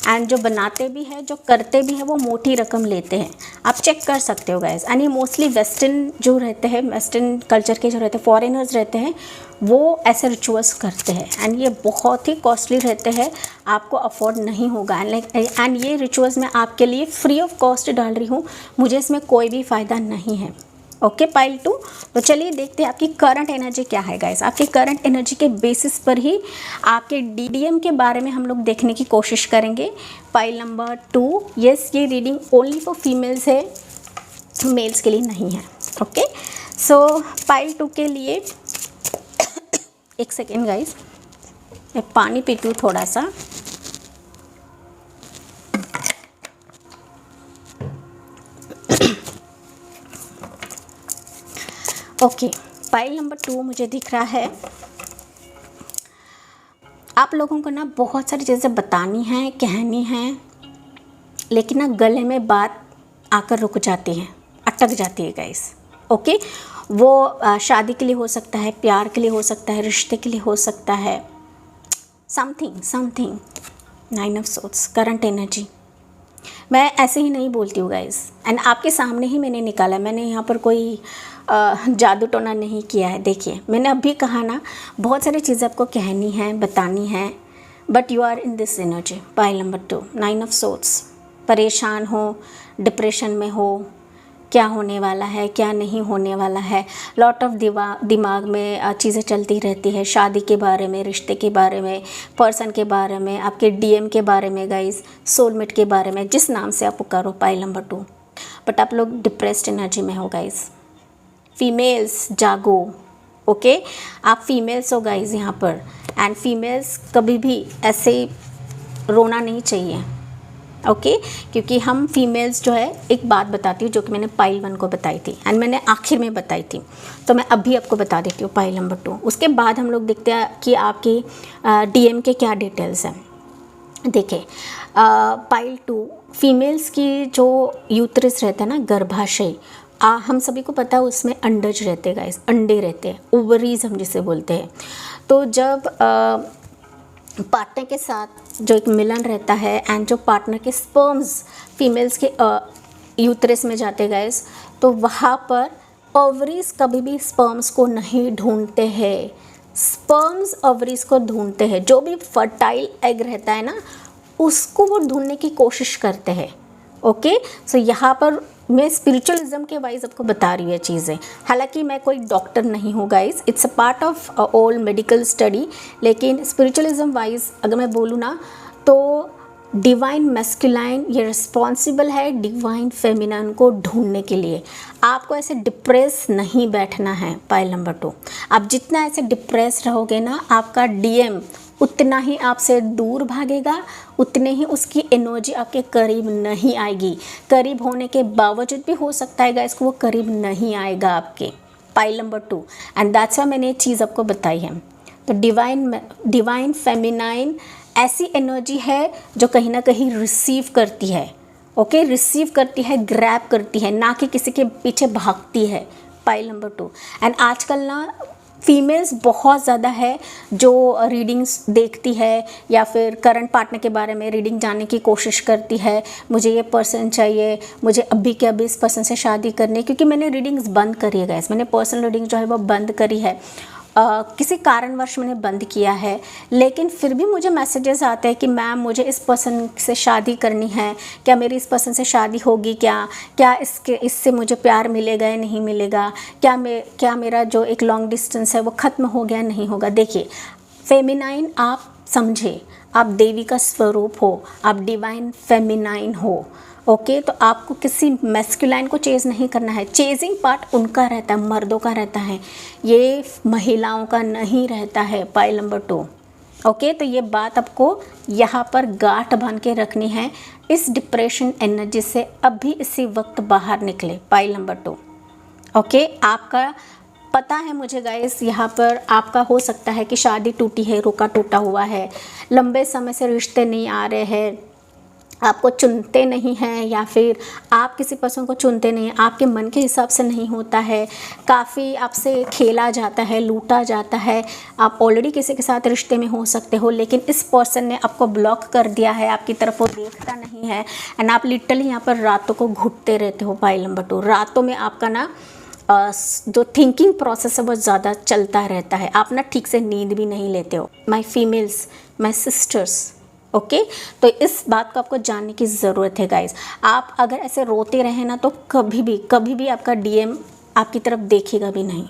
एंड जो बनाते भी हैं, जो करते भी हैं, वो मोटी रकम लेते हैं, आप चेक कर सकते हो गाइस। एंड ये मोस्टली वेस्टर्न जो रहते हैं, वेस्टर्न कल्चर के जो रहते हैं, फॉरेनर्स रहते हैं, वो ऐसे रिचुअल्स करते हैं, एंड ये बहुत ही कॉस्टली रहते हैं, आपको अफोर्ड नहीं होगा। एंड ये रिचुअल्स मैं आपके लिए फ्री ऑफ कॉस्ट डाल रही हूँ, मुझे इसमें कोई भी फ़ायदा नहीं है। ओके पाइल 2, तो चलिए देखते हैं आपकी करंट एनर्जी क्या है गाइस। आपके करंट एनर्जी के बेसिस पर ही आपके डीडीएम के बारे में हम लोग देखने की कोशिश करेंगे। पाइल नंबर 2 यस ये रीडिंग ओनली फॉर फीमेल्स है, मेल्स के लिए नहीं है। ओके सो पाइल 2 के लिए एक सेकेंड गाइस, मैं पानी पीती हूँ थोड़ा सा। ओके पाइल नंबर 2 मुझे दिख रहा है आप लोगों को ना बहुत सारी चीज़ें बतानी हैं, कहनी हैं, लेकिन ना गले में बात आकर रुक जाती है, अटक जाती है गाइस। ओके वो शादी के लिए हो सकता है, प्यार के लिए हो सकता है, रिश्ते के लिए हो सकता है, something 9 of swords current energy. मैं ऐसे ही नहीं बोलती हूँ गाइस, एंड आपके सामने ही मैंने निकाला, मैंने यहाँ पर कोई जादू टोना नहीं किया है। देखिए मैंने अभी कहा ना, बहुत सारी चीज़ें आपको कहनी है, बतानी है, but you are in this energy. Pile number 2 9 of swords, परेशान हो, डिप्रेशन में हो, क्या होने वाला है, क्या नहीं होने वाला है, लॉट ऑफ दिमाग में चीज़ें चलती रहती है, शादी के बारे में, रिश्ते के बारे में, पर्सन के बारे में, आपके डीएम के बारे में गाइस, सोलमेट के बारे में, जिस नाम से आप पुकारो। पाइल नंबर 2 बट आप लोग डिप्रेस्ड एनर्जी में हो गाइस। फीमेल्स जागो। ओके आप फीमेल्स हो गाइस यहाँ पर, एंड फीमेल्स कभी भी ऐसे रोना नहीं चाहिए। ओके क्योंकि हम फीमेल्स जो है, एक बात बताती हूँ जो कि मैंने पाइल 1 को बताई थी एंड मैंने आखिर में बताई थी, तो मैं अभी आपको बता देती हूँ पाइल नंबर 2। उसके बाद हम लोग देखते हैं कि आपकी डीएम के क्या डिटेल्स हैं। देखिए पाइल 2 फीमेल्स की जो यूट्रस रहता है ना, गर्भाशय, हम सभी को पता है उसमें अंडज रहते हैं गाइस, अंडे रहते हैं, ओवरीज हम जिसे बोलते हैं। तो जब पार्टनर के साथ जो एक मिलन रहता है, एंड जो पार्टनर के स्पर्म्स फीमेल्स के यूट्रस में जाते गाइस, तो वहाँ पर ओवरीज कभी भी स्पर्म्स को नहीं ढूंढते हैं, स्पर्म्स ओवरीज को ढूंढते हैं। जो भी फर्टाइल एग रहता है ना, उसको वो ढूंढने की कोशिश करते हैं। ओके, सो यहाँ पर मैं स्पिरिचुअलिज्म के वाइज आपको बता रही हूँ ये चीज़ें। हालांकि मैं कोई डॉक्टर नहीं हूँ guys, it's a part of all medical study, लेकिन स्पिरिचुअलिज्म वाइज अगर मैं बोलूँ ना, तो डिवाइन मैस्कुलाइन ये रिस्पॉन्सिबल है डिवाइन फेमिनाइन को ढूंढने के लिए। आपको ऐसे डिप्रेस नहीं बैठना है। पाइल नंबर 2, आप जितना ऐसे डिप्रेस रहोगे ना, आपका डीएम उतना ही आपसे दूर भागेगा, उतने ही उसकी एनर्जी आपके करीब नहीं आएगी। करीब होने के बावजूद भी हो सकता है गाइस को वो करीब नहीं आएगा आपके। Pile number 2, and that's why मैंने ये चीज़ आपको बताई है। तो डिवाइन फेमिनाइन ऐसी एनर्जी है जो कहीं ना कहीं रिसीव करती है। ओके, रिसीव करती है, ग्रैब करती है, ना कि किसी के पीछे भागती है। पाइल नंबर 2, एंड आजकल ना फीमेल्स बहुत ज़्यादा है जो रीडिंग्स देखती है या फिर करंट पार्टनर के बारे में रीडिंग जानने की कोशिश करती है। मुझे ये पर्सन चाहिए, मुझे अभी के अभी इस पर्सन से शादी करनी है, क्योंकि मैंने रीडिंग्स बंद करी है गाइस, मैंने पर्सनल रीडिंग जो है वो बंद करी है। किसी कारणवश मैंने बंद किया है, लेकिन फिर भी मुझे मैसेजेस आते हैं कि मैम मुझे इस पर्सन से शादी करनी है, क्या मेरी इस पर्सन से शादी होगी, क्या इससे मुझे प्यार मिलेगा या नहीं मिलेगा, क्या मेरा जो एक लॉन्ग डिस्टेंस है वो ख़त्म हो गया नहीं होगा। देखिए फेमिनाइन आप समझे, आप देवी का स्वरूप हो, आप डिवाइन फेमिनाइन हो। ओके, तो आपको किसी मैस्कुलाइन को चेज़ नहीं करना है। चेजिंग पार्ट उनका रहता है, मर्दों का रहता है, ये महिलाओं का नहीं रहता है। पाइल नंबर 2, ओके, तो ये बात आपको यहाँ पर गांठ बांध के रखनी है। इस डिप्रेशन एनर्जी से अभी इसी वक्त बाहर निकले। पाइल नंबर 2, ओके, आपका पता है मुझे गाइस, यहाँ पर आपका हो सकता है कि शादी टूटी है, रोका टूटा हुआ है, लंबे समय से रिश्ते नहीं आ रहे हैं, आपको चुनते नहीं हैं, या फिर आप किसी पर्सन को चुनते नहीं हैं, आपके मन के हिसाब से नहीं होता है, काफ़ी आपसे खेला जाता है, लूटा जाता है। आप ऑलरेडी किसी के साथ रिश्ते में हो सकते हो, लेकिन इस पर्सन ने आपको ब्लॉक कर दिया है, आपकी तरफ वो देखता नहीं है, एंड आप लिटरली यहाँ पर रातों को घुटते रहते हो। पाइल नंबर 2, रातों में आपका ना जो थिंकिंग प्रोसेस है वो ज़्यादा चलता रहता है, आप ना ठीक से नींद भी नहीं लेते हो। माई फीमेल्स, माई सिस्टर्स, ओके, तो इस बात को आपको जानने की ज़रूरत है गाइस। आप अगर ऐसे रोते रहें ना, तो कभी भी आपका डीएम आपकी तरफ देखेगा भी नहीं,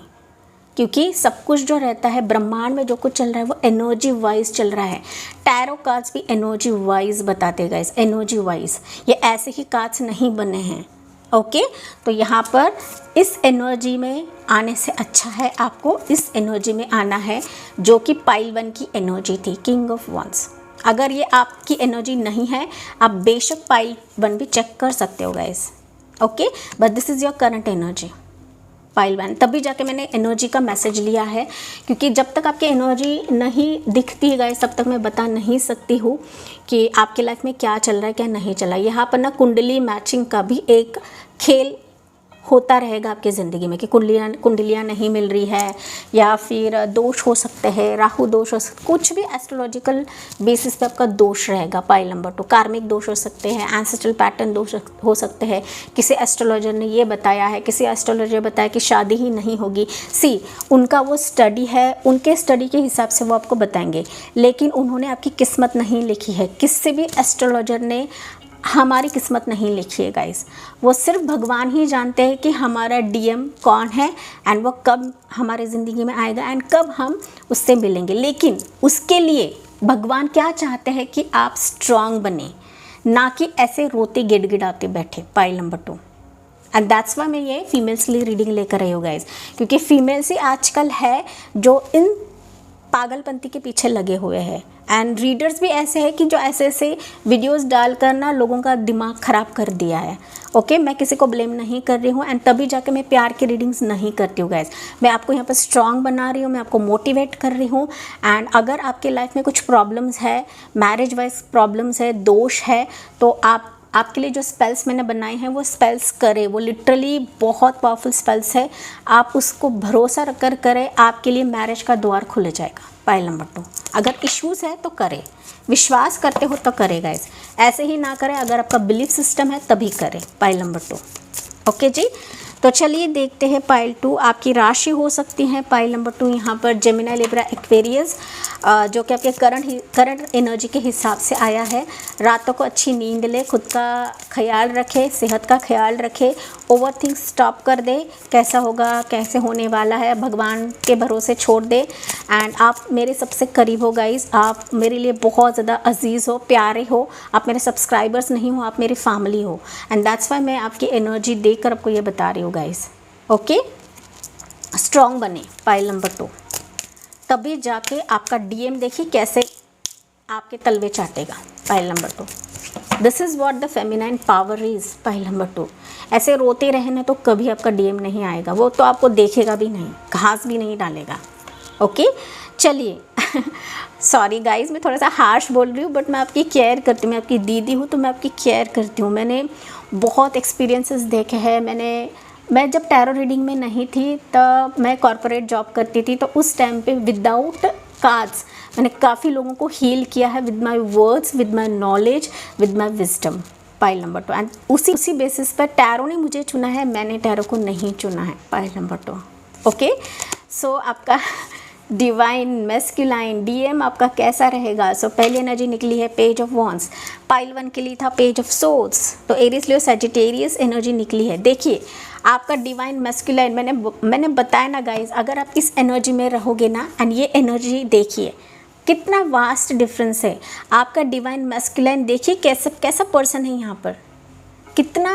क्योंकि सब कुछ जो रहता है ब्रह्मांड में, जो कुछ चल रहा है वो एनर्जी वाइज चल रहा है। टैरो कार्ड्स भी एनर्जी वाइज बताते गाइस, एनर्जी वाइज, ये ऐसे ही कार्ड्स नहीं बने हैं। ओके, तो यहाँ पर इस एनर्जी में आने से अच्छा है आपको इस एनर्जी में आना है, जो कि पाइल 1 की एनर्जी थी, किंग ऑफ वंस। अगर ये आपकी एनर्जी नहीं है, आप बेशक पाइल 1 भी चेक कर सकते हो guys. Okay, but this is your current energy, pile 1। तभी जाके मैंने एनर्जी का मैसेज लिया है, क्योंकि जब तक आपकी एनर्जी नहीं दिखती है गाइस, तब तक मैं बता नहीं सकती हूँ कि आपके लाइफ में क्या चल रहा है, क्या नहीं चल रहा है। यहाँ पर ना कुंडली मैचिंग का भी एक खेल होता रहेगा आपकी ज़िंदगी में, कि कुंडलियाँ नहीं मिल रही है, या फिर दोष हो सकते हैं, राहु दोष हो सकते, कुछ भी एस्ट्रोलॉजिकल बेसिस पे आपका दोष रहेगा। पाइल नंबर 2, कार्मिक दोष हो सकते हैं, एंसेस्ट्रल पैटर्न दोष हो सकते हैं, किसी एस्ट्रोलॉजर ने ये बताया है, किसी एस्ट्रोलॉजर बताया कि शादी ही नहीं होगी। सी, उनका वो स्टडी है, उनके स्टडी के हिसाब से वो आपको बताएंगे, लेकिन उन्होंने आपकी किस्मत नहीं लिखी है। किसी भी एस्ट्रोलॉजर ने हमारी किस्मत नहीं लिखी है गाइस, वो सिर्फ भगवान ही जानते हैं कि हमारा डीएम कौन है, एंड वो कब हमारे ज़िंदगी में आएगा, एंड कब हम उससे मिलेंगे। लेकिन उसके लिए भगवान क्या चाहते हैं कि आप स्ट्रांग बने, ना कि ऐसे रोते गिड़गिड़ाते बैठे। Pile number 2, and that's why मैं ये फीमेल्स के लिए रीडिंग लेकर आई हूँ गाइस, क्योंकि फीमेल्स ही आजकल है जो इन पागलपंती के पीछे लगे हुए हैं, एंड रीडर्स भी ऐसे हैं कि जो ऐसे ऐसे वीडियोस डालकर ना लोगों का दिमाग ख़राब कर दिया है। ओके, मैं किसी को ब्लेम नहीं कर रही हूँ, एंड तभी जाके मैं प्यार की रीडिंग्स नहीं करती हूँ गाइस। मैं आपको यहाँ पर स्ट्रांग बना रही हूँ, मैं आपको मोटिवेट कर रही हूँ। एंड अगर आपके लाइफ में कुछ प्रॉब्लम्स है, मैरिज वाइज प्रॉब्लम्स है, दोष है, तो आप आपके लिए जो स्पेल्स मैंने बनाए हैं वो स्पेल्स करे, वो लिटरली बहुत पावरफुल स्पेल्स है। आप उसको भरोसा रख कर करें, आपके लिए मैरिज का द्वार खुल जाएगा। पाइल नंबर 2, अगर इश्यूज़ है तो करें, विश्वास करते हो तो करें गाइस, ऐसे ही ना करें। अगर आपका बिलीफ सिस्टम है तभी करें। पाइल नंबर 2, ओके जी। तो चलिए देखते हैं पाइल 2, आपकी राशि हो सकती है पाइल नंबर 2 यहाँ पर जेमिनी, लिब्रा, एक्वेरियस, जो कि आपके करंट एनर्जी के हिसाब से आया है। रातों को अच्छी नींद ले, खुद का ख्याल रखे, सेहत का ख्याल रखे, ओवरथिंक स्टॉप कर दे, कैसा होगा कैसे होने वाला है भगवान के भरोसे छोड़ दे। एंड आप मेरे सबसे करीब हो गाइस, आप मेरे लिए बहुत ज़्यादा अजीज़ हो, प्यारे हो, आप मेरे सब्सक्राइबर्स नहीं हो, आप मेरी फैमिली हो। एंड दैट्स वाई मैं आपकी एनर्जी देकर आपको ये बता रही हूँ गाइस। ओके, स्ट्रॉन्ग बने पाइल नंबर 2, तभी जाके आपका डीएम देखिए कैसे आपके तलवे चाटेगा। Pile number 2, this is what the feminine power is. Pile number 2, ऐसे रोते रहे ना तो कभी आपका डीएम नहीं आएगा, वो तो आपको देखेगा भी नहीं, घास भी नहीं डालेगा। ओके चलिए सॉरी गाइस, मैं थोड़ा सा हार्श बोल रही हूँ, बट मैं आपकी केयर करती हूँ, मैं आपकी दीदी हूँ तो मैं आपकी केयर करती हूँ। मैंने बहुत एक्सपीरियंसेस देखे हैं। मैं जब टैरो रीडिंग में नहीं थी तब मैं कॉर्पोरेट जॉब करती थी, तो उस टाइम पे विदाउट कार्ड्स मैंने काफ़ी लोगों को हील किया है with my words, with my knowledge, with my wisdom. Pile number 2, and उसी बेसिस पर टैरो ने मुझे चुना है, मैंने टैरो को नहीं चुना है। Pile number 2, okay. सो आपका डिवाइन मैस्कुलाइन डीएम आपका कैसा रहेगा? सो पहली एनर्जी निकली है पेज ऑफ वॉन्ड्स, पाइल 1 के लिए था पेज ऑफ सोर्ड्स, तो एरीज लियो सजिटेरियस एनर्जी निकली है। देखिए आपका डिवाइन मैस्कुलाइन, मैंने बताया ना गाइज, अगर आप इस एनर्जी में रहोगे ना, एंड ये एनर्जी देखिए कितना वास्ट डिफरेंस है। आपका डिवाइन मैस्कुलाइन देखिए कैसा पर्सन है यहाँ पर, कितना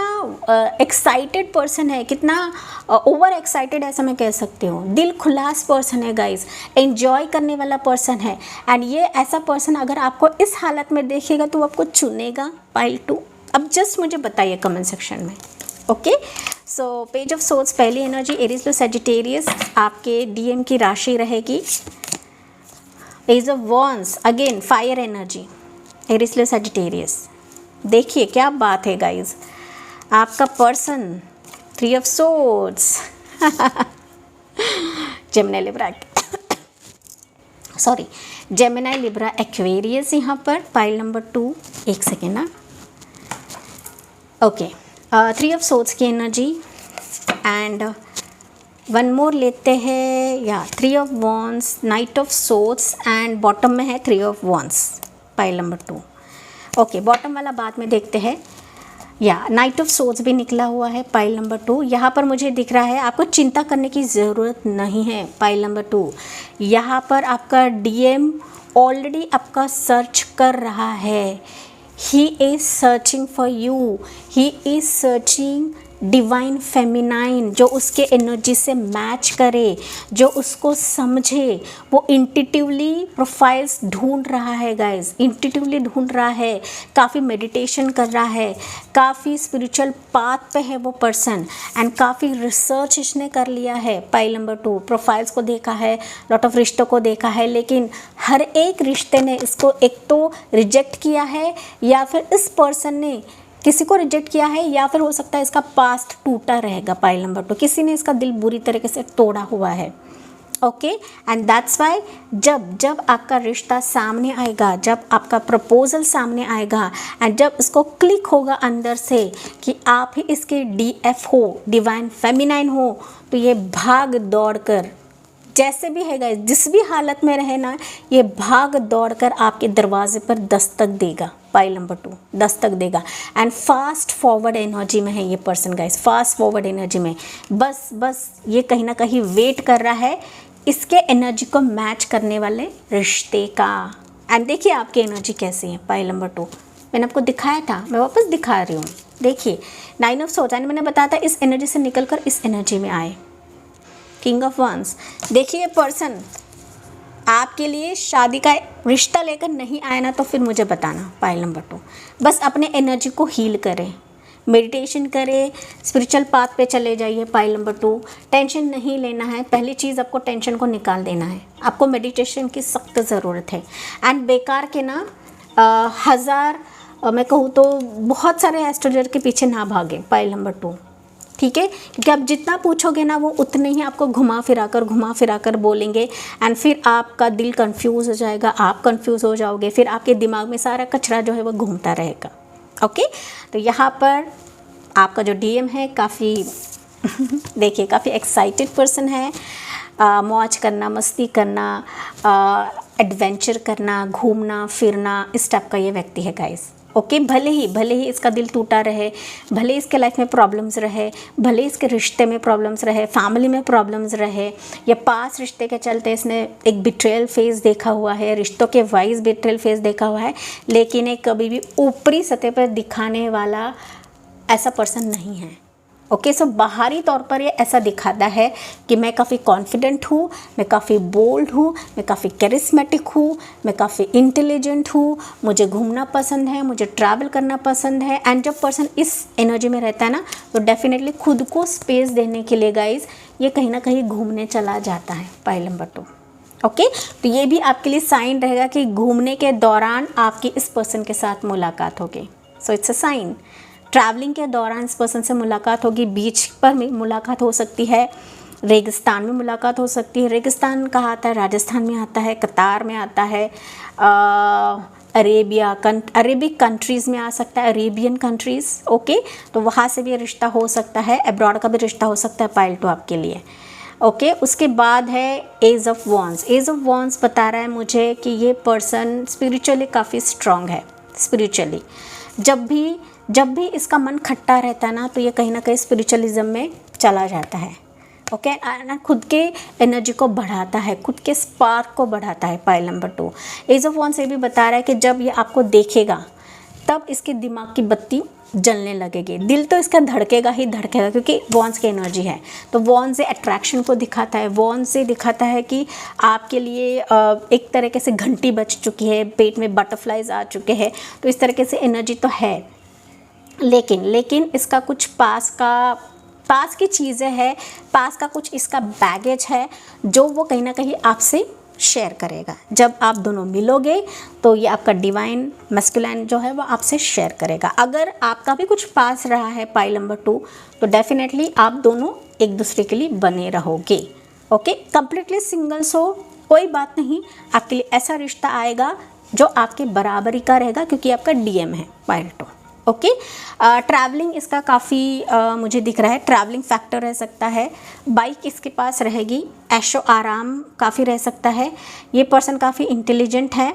एक्साइटेड पर्सन है, कितना ओवर एक्साइटेड ऐसा मैं कह सकती हूँ। दिल खुलास पर्सन है गाइस, एंजॉय करने वाला पर्सन है। एंड ये ऐसा पर्सन अगर आपको इस हालत में देखेगा तो आपको चुनेगा। पाइल 2, अब जस्ट मुझे बताइए कमेंट सेक्शन में। Okay, so page of swords पहली एनर्जी एरीज टू सजिटेरियस, आपके डीएम की राशि रहेगी। Page of wands again fire energy, Aries to Sagittarius. देखिए क्या बात है गाइज, आपका person 3 of swords Gemini Libra Gemini Libra Aquarius यहाँ पर पाइल नंबर 2। एक सेकेंड ना, ओके, 3 ऑफ सोर्ड्स की एनर्जी एंड वन मोर लेते हैं, या 3 of wands, night of swords and bottom में है 3 of wands pile number 2। Okay, bottom वाला बाद में देखते हैं। या नाइट ऑफ सोर्ड्स भी निकला हुआ है पाइल नंबर 2। यहाँ पर मुझे दिख रहा है आपको चिंता करने की ज़रूरत नहीं है। पाइल नंबर 2, यहाँ पर आपका डीएम ऑलरेडी आपका सर्च कर रहा है। He is searching for you, he is searching divine feminine, जो उसके एनर्जी से मैच करे, जो उसको समझे। वो इंट्यूटिवली प्रोफाइल्स ढूंढ रहा है गाइज, इंट्यूटिवली ढूंढ रहा है, काफ़ी मेडिटेशन कर रहा है, काफ़ी स्पिरिचुअल पाथ पे है वो पर्सन, एंड काफ़ी रिसर्च इसने कर लिया है। पाइल नंबर 2, प्रोफाइल्स को देखा है, लॉट ऑफ रिश्तों को देखा है, लेकिन हर एक रिश्ते ने इसको एक तो रिजेक्ट किया है, या फिर इस पर्सन ने किसी को रिजेक्ट किया है, या फिर हो सकता है इसका पास्ट टूटा रहेगा। पाइल नंबर 2, किसी ने इसका दिल बुरी तरीके से तोड़ा हुआ है। ओके, एंड दैट्स वाई जब आपका रिश्ता सामने आएगा, जब आपका प्रपोजल सामने आएगा, एंड जब इसको क्लिक होगा अंदर से कि आप ही इसके डीएफ हो, डिवाइन फेमिनाइन हो, तो ये भाग दौड़ कर, जैसे भी है गाइस, जिस भी हालत में रहे ना, ये भाग दौड़ कर आपके दरवाजे पर दस्तक देगा। पाइल नंबर 2, दस्तक देगा, एंड फास्ट फॉरवर्ड एनर्जी में है ये person guys, fast forward energy में। बस ये कहीं ना कहीं वेट कर रहा है इसके एनर्जी को मैच करने वाले रिश्ते का। एंड देखिए आपकी एनर्जी कैसी है। पाइल नंबर 2 मैंने आपको दिखाया था, मैं वापस दिखा रही हूँ। देखिए 9 ऑफ सोर्ड्स, मैंने बताया था इस एनर्जी से निकल कर इस एनर्जी में आए। किंग ऑफ वंस, देखिए पर्सन आपके लिए शादी का रिश्ता लेकर नहीं आया ना, तो फिर मुझे बताना। पाइल नंबर 2, बस अपने एनर्जी को हील करें, मेडिटेशन करें, स्पिरिचुअल पाथ पे चले जाइए। पाइल नंबर 2, टेंशन नहीं लेना है। पहली चीज़ आपको टेंशन को निकाल देना है, आपको मेडिटेशन की सख्त ज़रूरत है। एंड बेकार के ना 1000 मैं कहूँ तो बहुत सारे एस्ट्रोलॉजर के पीछे ना भागे पाइल नंबर 2, ठीक है, क्योंकि आप जितना पूछोगे ना वो उतने ही आपको घुमा फिरा कर बोलेंगे एंड फिर आपका दिल कंफ्यूज हो जाएगा, आप कंफ्यूज हो जाओगे, फिर आपके दिमाग में सारा कचरा जो है वो घूमता रहेगा। ओके, तो यहाँ पर आपका जो डीएम है काफ़ी देखिए काफ़ी एक्साइटेड पर्सन है, मौज करना, मस्ती करना, एडवेंचर करना, घूमना फिरना, इस टाइप का ये व्यक्ति है गाइस। ओके, भले ही इसका दिल टूटा रहे, भले इसके लाइफ में प्रॉब्लम्स रहे, भले इसके रिश्ते में प्रॉब्लम्स रहे, फैमिली में प्रॉब्लम्स रहे, या पास रिश्ते के चलते इसने एक बिट्रेयल फेज देखा हुआ है, रिश्तों के वाइज बिट्रेयल फेज देखा हुआ है, लेकिन ये कभी भी ऊपरी सतह पर दिखाने वाला ऐसा पर्सन नहीं है। ओके, सो बाहरी तौर पर ये ऐसा दिखाता है कि मैं काफ़ी कॉन्फिडेंट हूँ, मैं काफ़ी बोल्ड हूँ, मैं काफ़ी कैरिस्मेटिक हूँ, मैं काफ़ी इंटेलिजेंट हूँ, मुझे घूमना पसंद है, मुझे ट्रैवल करना पसंद है। एंड जब पर्सन इस एनर्जी में रहता है ना, तो डेफिनेटली खुद को स्पेस देने के लिए गाइज ये कहीं ना कहीं घूमने चला जाता है पाइल नंबर 2। ओके, तो ये भी आपके लिए साइन रहेगा कि घूमने के दौरान आपकी इस पर्सन के साथ मुलाकात होगी। So it's a sign, travelling के दौरान इस पर्सन से मुलाकात होगी, बीच पर मुलाकात हो सकती है, रेगिस्तान में मुलाकात हो सकती है। रेगिस्तान कहाँ आता है? राजस्थान में आता है, कतार में आता है, अरेबिक कंट्रीज़ में आ सकता है, अरेबियन कंट्रीज़। ओके, तो वहाँ से भी रिश्ता हो सकता है, अब्रॉड का भी रिश्ता हो सकता है पाइल 2 आपके लिए। ओके, उसके बाद है ace of wands. Ace of wands बता रहा है मुझे कि ये पर्सन स्पिरिचुअली काफ़ी स्ट्रॉन्ग है। स्पिरिचुअली जब भी इसका मन खट्टा रहता है ना, तो ये कहीं ना कहीं स्पिरिचुअलिज्म में चला जाता है। ओके, खुद के एनर्जी को बढ़ाता है, खुद के स्पार्क को बढ़ाता है pile number 2। Ace of wands ये भी बता रहा है कि जब ये आपको देखेगा तब इसके दिमाग की बत्ती जलने लगेगी, दिल तो इसका धड़केगा ही धड़केगा, क्योंकि वॉन्ड्स की एनर्जी है। तो वॉन्ड से अट्रैक्शन को दिखाता है, वॉन्ड से दिखाता है कि आपके लिए एक तरीके से घंटी बज चुकी है, पेट में बटरफ्लाइज आ चुके हैं, तो इस तरीके से एनर्जी तो है। लेकिन इसका कुछ पास की चीज़ें हैं, पास का कुछ इसका बैगेज है जो वो कहीं ना कहीं आपसे शेयर करेगा। जब आप दोनों मिलोगे तो ये आपका डिवाइन मैस्कुलाइन जो है वो आपसे शेयर करेगा। अगर आपका भी कुछ पास रहा है पाइल नंबर 2, तो डेफिनेटली आप दोनों एक दूसरे के लिए बने रहोगे। ओके, कंप्लीटली सिंगल्स हो कोई बात नहीं, आपके लिए ऐसा रिश्ता आएगा जो आपके बराबरी का रहेगा, क्योंकि आपका डीएम है पाइल 2। ओके, ट्रैवलिंग इसका काफ़ी मुझे दिख रहा है, ट्रैवलिंग फैक्टर रह सकता है, बाइक इसके पास रहेगी, ऐशो आराम काफ़ी रह सकता है। ये पर्सन काफ़ी इंटेलिजेंट है,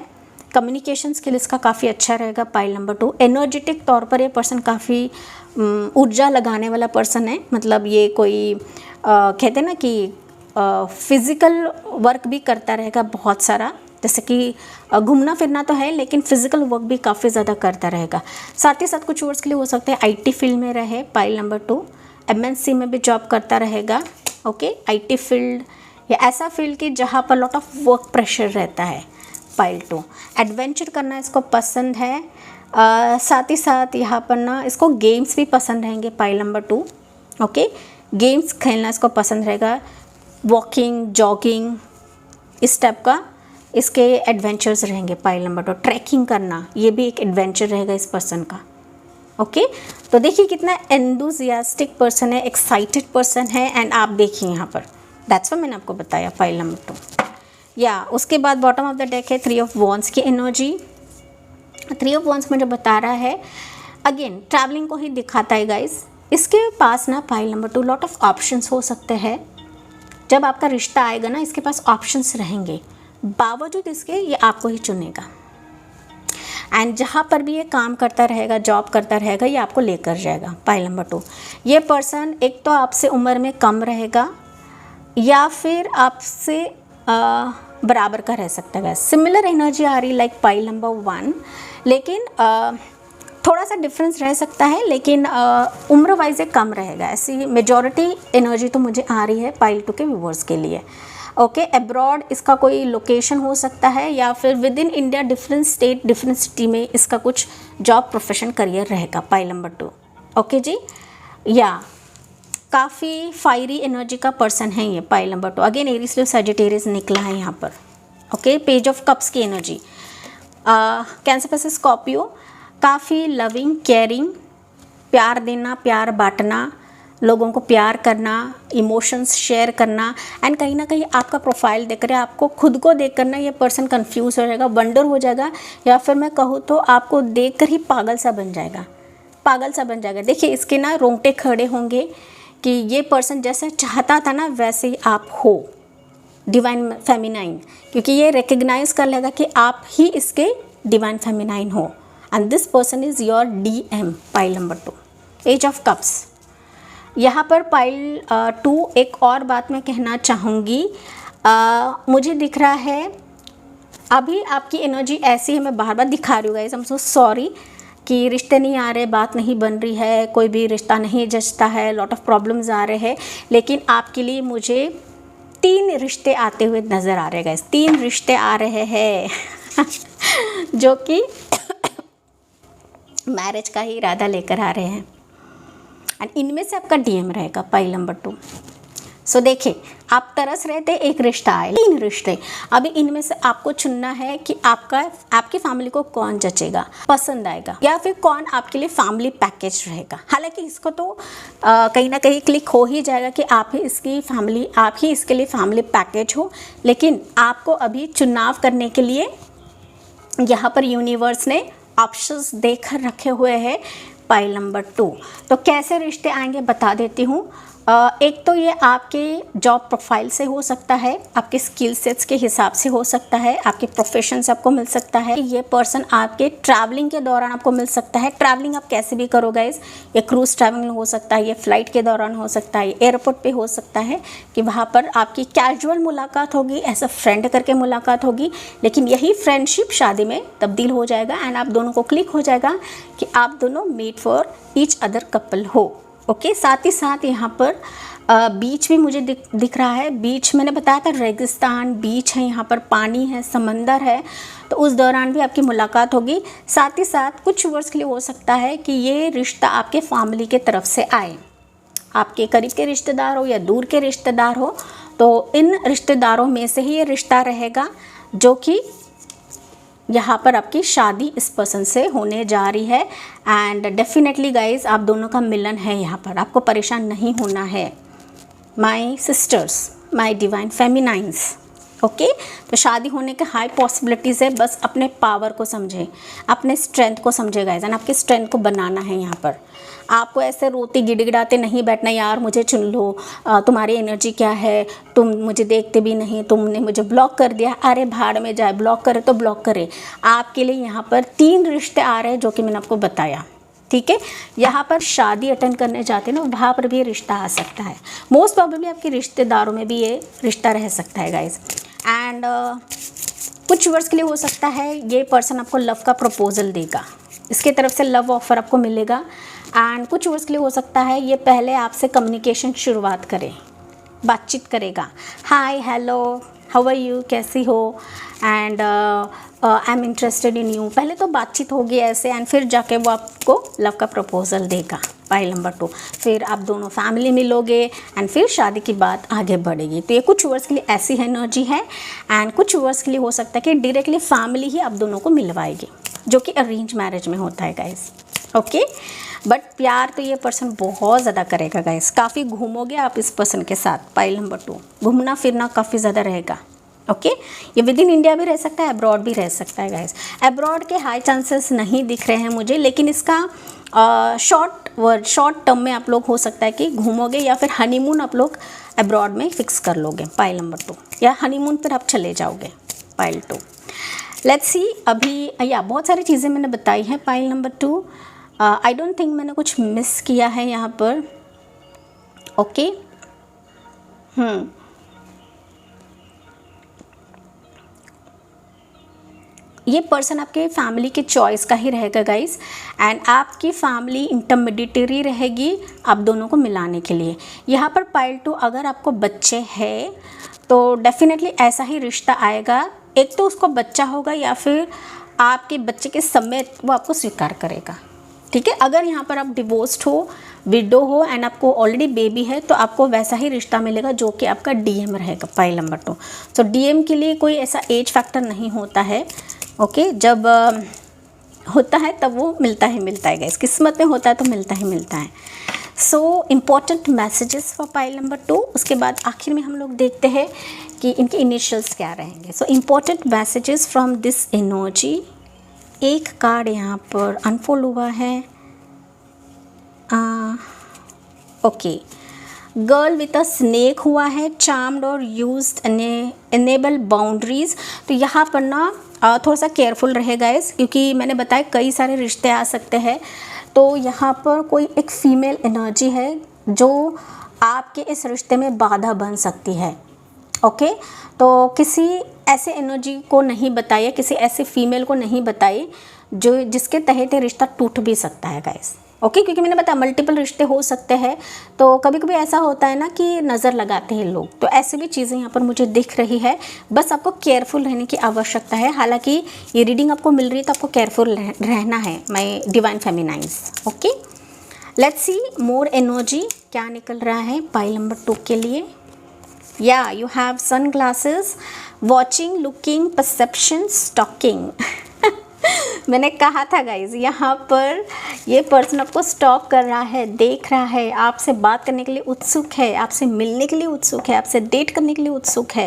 कम्युनिकेशन स्किल इसका काफ़ी अच्छा रहेगा पाइल नंबर 2। एनर्जेटिक तौर पर ये पर्सन काफ़ी ऊर्जा लगाने वाला पर्सन है, मतलब ये कोई कहते हैं ना कि फिज़िकल वर्क भी करता रहेगा बहुत सारा, जैसे कि घूमना फिरना तो है लेकिन फिजिकल वर्क भी काफ़ी ज़्यादा करता रहेगा। साथ ही साथ कुछ वर्ड्स के लिए हो सकता है आईटी फील्ड में रहे पाइल नंबर 2, एमएनसी में भी जॉब करता रहेगा। ओके, आईटी फील्ड या ऐसा फील्ड कि जहाँ पर लॉट ऑफ वर्क प्रेशर रहता है पाइल 2। एडवेंचर करना इसको पसंद है, साथ ही साथ यहाँ पर ना इसको गेम्स भी पसंद रहेंगे पाइल नंबर 2। ओके, गेम्स खेलना इसको पसंद रहेगा, वॉकिंग, जॉगिंग, इस टाइप का इसके एडवेंचर्स रहेंगे पाइल नंबर 2। ट्रैकिंग करना ये भी एक एडवेंचर रहेगा इस पर्सन का। ओके, तो देखिए कितना एंथुसियास्टिक पर्सन है, एक्साइटेड पर्सन है। एंड आप देखिए यहाँ पर दैट्स व्हाई मैंने आपको बताया पाइल नंबर 2। या उसके बाद बॉटम ऑफ द डेक है 3 ऑफ वॉन्ड्स की एनर्जी। 3 ऑफ वॉन्ड्स मुझे बता रहा है अगेन ट्रैवलिंग को ही दिखाता है गाइस। इसके पास ना pile number 2 lot of options हो सकते हैं। जब आपका रिश्ता आएगा ना, इसके पास ऑप्शंस रहेंगे, बावजूद इसके ये आपको ही चुनेगा। एंड जहाँ पर भी ये काम करता रहेगा, जॉब करता रहेगा, ये आपको लेकर जाएगा पाइल नंबर 2। ये पर्सन एक तो आपसे उम्र में कम रहेगा या फिर आपसे बराबर का रह सकता है। सिमिलर एनर्जी आ रही लाइक पाइल नंबर 1, लेकिन थोड़ा सा डिफरेंस रह सकता है, लेकिन उम्र वाइज कम रहेगा। ऐसी मेजॉरिटी एनर्जी तो मुझे आ रही है पाइल 2 के व्यूवर्स के लिए। ओके, अब्रॉड इसका कोई लोकेशन हो सकता है या फिर with in India different state different city में इसका कुछ जॉब प्रोफेशन करियर रहेगा पाइल नंबर 2। ओके जी, या काफ़ी फायरी एनर्जी का पर्सन है ये pile number 2। Again Aries Leo Sagittarius निकला है यहाँ पर। ओके, पेज ऑफ कप्स की एनर्जी, कैंसर पे स्कॉर्पियो काफ़ी लविंग, केयरिंग, प्यार देना, प्यार बांटना, लोगों को प्यार करना, इमोशंस शेयर करना। एंड कहीं ना कहीं आपका प्रोफाइल देख कर आपको खुद को देख कर ना ये पर्सन कंफ्यूज हो जाएगा, वंडर हो जाएगा, या फिर मैं कहूँ तो आपको देख कर ही पागल सा बन जाएगा, पागल सा बन जाएगा। देखिए इसके ना रोंगटे खड़े होंगे कि ये पर्सन जैसे चाहता था ना वैसे ही आप हो, डिवाइन फेमिनाइन, क्योंकि ये रिकग्नाइज कर लेगा कि आप ही इसके डिवाइन फेमिनाइन हो। And this person is your DM, pile number 2, ace of cups. यहाँ पर पाइल 2 एक और बात मैं कहना चाहूँगी, मुझे दिख रहा है अभी आपकी एनर्जी ऐसी है, मैं बार बार दिखा रही हूँ guys, I am so sorry कि रिश्ते नहीं आ रहे, बात नहीं बन रही है, कोई भी रिश्ता नहीं जचता है, लॉट ऑफ प्रॉब्लम्स आ रहे हैं, लेकिन आपके लिए मुझे 3 रिश्ते आते हुए नज़र आ रहे हैं गाइस, 3 रिश्ते आ रहे हैं जो कि मैरिज का ही इरादा लेकर आ रहे हैं। एंड इनमें से आपका DM रहेगा, पाइल नंबर 2। सो देखिए आप तरस रहे थे, एक रिश्ता आए, 3 रिश्ते। अभी इनमें से आपको चुनना है कि आपकी फैमिली को कौन जचेगा, पसंद आएगा, या फिर कौन आपके लिए फैमिली पैकेज रहेगा। हालांकि इसको तो कहीं ना कहीं क्लिक हो ही जाएगा कि आप ही इसके लिए फैमिली पैकेज हो, लेकिन आपको अभी चुनाव करने के लिए यहाँ पर यूनिवर्स ने ऑप्शंस देकर रखे हुए हैं, पाइल नंबर 2। तो कैसे रिश्ते आएंगे बता देती हूँ। एक तो ये आपके जॉब प्रोफाइल से हो सकता है, आपके स्किल सेट्स के हिसाब से हो सकता है, आपके प्रोफेशन से आपको मिल सकता है। ये पर्सन आपके ट्रैवलिंग के दौरान आपको मिल सकता है। ट्रैवलिंग आप कैसे भी करो गाइस, ये क्रूज़ ट्रैवलिंग हो सकता है, ये फ्लाइट के दौरान हो सकता है, एयरपोर्ट पे हो सकता है कि वहाँ पर आपकी कैजुअल मुलाकात होगी, ऐसा फ्रेंड करके मुलाकात होगी, लेकिन यही फ्रेंडशिप शादी में तब्दील हो जाएगा एंड आप दोनों को क्लिक हो जाएगा कि आप दोनों made for each other couple हो। ओके साथ ही साथ यहाँ पर बीच भी मुझे दिख रहा है। बीच मैंने बताया था रेगिस्तान, बीच है, यहाँ पर पानी है, समंदर है, तो उस दौरान भी आपकी मुलाकात होगी। साथ ही साथ कुछ वर्ष के लिए हो सकता है कि ये रिश्ता आपके फैमिली के तरफ से आए, आपके करीब के रिश्तेदार हो या दूर के रिश्तेदार हो, तो इन रिश्तेदारों में से ही ये रिश्ता रहेगा जो कि यहाँ पर आपकी शादी इस पर्सन से होने जा रही है। एंड डेफिनेटली गाइज आप दोनों का मिलन है, यहाँ पर आपको परेशान नहीं होना है my sisters, my divine feminines. Okay तो शादी होने के हाई पॉसिबिलिटीज़ है, बस अपने पावर को समझें, अपने स्ट्रेंथ को समझे गाइज, एंड आपके स्ट्रेंथ को बनाना है। यहाँ पर आपको ऐसे रोते गिड़गिड़ाते नहीं बैठना, यार मुझे चुन लो, तुम्हारी एनर्जी क्या है, तुम मुझे देखते भी नहीं, तुमने मुझे ब्लॉक कर दिया, अरे भाड़ में जाए, ब्लॉक करे तो ब्लॉक करे। आपके लिए यहाँ पर 3 रिश्ते आ रहे हैं जो कि मैंने आपको बताया, ठीक है। यहाँ पर शादी अटेंड करने जाते हैं ना, वहाँ पर भी ये रिश्ता आ सकता है। मोस्ट प्रॉबेबली आपके रिश्तेदारों में भी ये रिश्ता रह सकता है गाइज। एंड कुछ वर्ष के लिए हो सकता है ये पर्सन आपको लव का प्रपोजल देगा, इसके तरफ से लव ऑफर आपको मिलेगा। एंड कुछ वर्ष के लिए हो सकता है ये पहले आपसे कम्युनिकेशन शुरुआत करे, बातचीत करेगा, hi hello how are you, कैसी हो, and I am interested in you, पहले तो बातचीत होगी ऐसे, एंड फिर जाके वो आपको लव का प्रपोजल देगा, पाइल नंबर 2। फिर आप दोनों फैमिली मिलोगे एंड फिर शादी की बात आगे बढ़ेगी। तो ये कुछ वर्ष के लिए ऐसी एनर्जी है। एंड कुछ वर्ष के लिए हो सकता है कि डायरेक्टली फैमिली ही आप दोनों को मिलवाएगी, जो कि अरेंज मैरिज में होता है गाइस। ओके बट प्यार तो ये पर्सन बहुत ज़्यादा करेगा गाइस, काफ़ी घूमोगे आप इस पर्सन के साथ, पाइल नंबर 2, घूमना फिरना काफ़ी ज़्यादा रहेगा। ओके ये विद इन इंडिया भी रह सकता है, अब्रॉड भी रह सकता है गाइस। अब्रॉड के हाई चांसेस नहीं दिख रहे हैं मुझे, लेकिन इसका शॉर्ट टर्म में आप लोग हो सकता है कि घूमोगे, या फिर हनीमून आप लोग अब्रॉड में फिक्स कर लोगे, पाइल नंबर 2, या हनीमून पर आप चले जाओगे, पाइल 2। लेट्स सी अभी या बहुत सारी चीज़ें मैंने बताई हैं, pile number 2। I don't think मैंने कुछ मिस किया है यहाँ पर। ओके ये पर्सन आपके फैमिली के चॉइस का ही रहेगा गाइस, एंड आपकी फैमिली इंटरमीडिएटरी रहेगी आप दोनों को मिलाने के लिए। यहाँ पर पाइल 2 अगर आपको बच्चे हैं तो डेफिनेटली ऐसा ही रिश्ता आएगा, एक तो उसको बच्चा होगा या फिर आपके बच्चे के समेत वो आपको स्वीकार करेगा, ठीक है। अगर यहाँ पर आप डिवोर्स्ड हो, विडो हो एंड आपको ऑलरेडी बेबी है, तो आपको वैसा ही रिश्ता मिलेगा जो कि आपका DM रहेगा, पाइल नंबर 2। सो DM के लिए कोई ऐसा एज फैक्टर नहीं होता है। ओके जब होता है तब वो मिलता है गाइस, किस्मत में होता है तो मिलता है। So important messages for pile number 2। उसके बाद आखिर में हम लोग देखते हैं कि इनके इनिशियल्स क्या रहेंगे। So important messages from this energy. एक कार्ड यहाँ पर अनफोल्ड हुआ है। Okay, girl with a snake हुआ है, चार्म्ड और यूज्ड एनेबल बाउंड्रीज। तो यहाँ पर ना थोड़ा सा केयरफुल रहे गाइस, क्योंकि मैंने बताया कई सारे रिश्ते आ सकते हैं। तो यहाँ पर कोई एक फीमेल एनर्जी है जो आपके इस रिश्ते में बाधा बन सकती है। ओके, तो किसी ऐसे एनर्जी को नहीं बताइए, किसी ऐसे फीमेल को नहीं बताइए जो जिसके तहत ये रिश्ता टूट भी सकता है गाइस। ओके, क्योंकि मैंने बताया मल्टीपल रिश्ते हो सकते हैं, तो कभी कभी ऐसा होता है ना कि नज़र लगाते हैं लोग, तो ऐसी भी चीज़ें यहाँ पर मुझे दिख रही है। बस आपको केयरफुल रहने की आवश्यकता है। हालांकि ये रीडिंग आपको मिल रही है तो आपको केयरफुल रहना है my divine feminines. Okay, let's see more energy क्या निकल रहा है पाइल नंबर 2 के लिए। या you have sunglasses, watching, looking, perception, stalking. मैंने कहा था गाइज, यहाँ पर ये पर्सन आपको स्टॉक कर रहा है, देख रहा है, आपसे बात करने के लिए उत्सुक है, आपसे मिलने के लिए उत्सुक है, आपसे डेट करने के लिए उत्सुक है।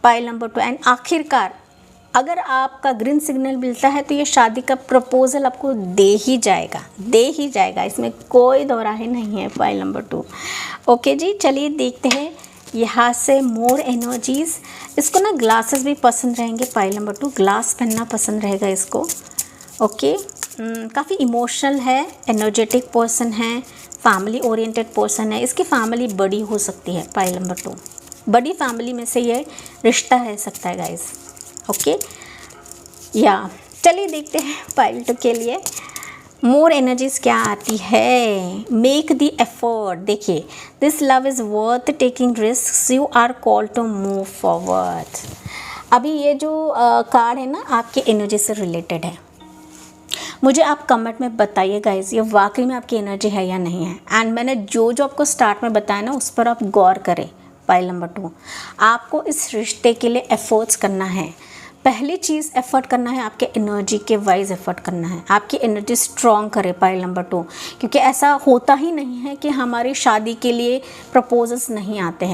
पाइल नंबर 2 एंड आखिरकार अगर आपका ग्रीन सिग्नल मिलता है तो ये शादी का प्रपोजल आपको दे ही जाएगा, इसमें कोई दोराहे नहीं है। Pile number 2। ओके जी, चलिए देखते हैं यहाँ से मोर एनर्जीज। इसको ना ग्लासेस भी पसंद रहेंगे। पाइल नंबर 2 ग्लास पहनना पसंद रहेगा इसको। ओके, काफ़ी इमोशनल है, एनर्जेटिक पर्सन है, फैमिली ओरिएंटेड पर्सन है। इसकी फैमिली बड़ी हो सकती है। पाइल नंबर 2 बड़ी फैमिली में से ये रिश्ता रह सकता है गाइस। ओके, या चलिए देखते हैं पाइल 2 के लिए मोर एनर्जीज क्या आती है। Make the effort. देखिए, this love is worth taking risk, you are called to move forward. अभी ये जो कार्ड है ना आपके एनर्जी से रिलेटेड है। मुझे आप कमेंट में बताइए गाइज, ये वाकई में आपकी एनर्जी है या नहीं है। एंड मैंने जो आपको स्टार्ट में बताया ना उस पर आप गौर करें। पाइल नंबर 2 आपको इस रिश्ते के लिए एफर्ट्स करना है। पहली चीज़ एफर्ट करना है, आपके एनर्जी के वाइज एफर्ट करना है। आपकी एनर्जी स्ट्रॉन्ग करे पाइल नंबर 2, क्योंकि ऐसा होता ही नहीं है कि हमारी शादी के लिए प्रपोजल्स नहीं आते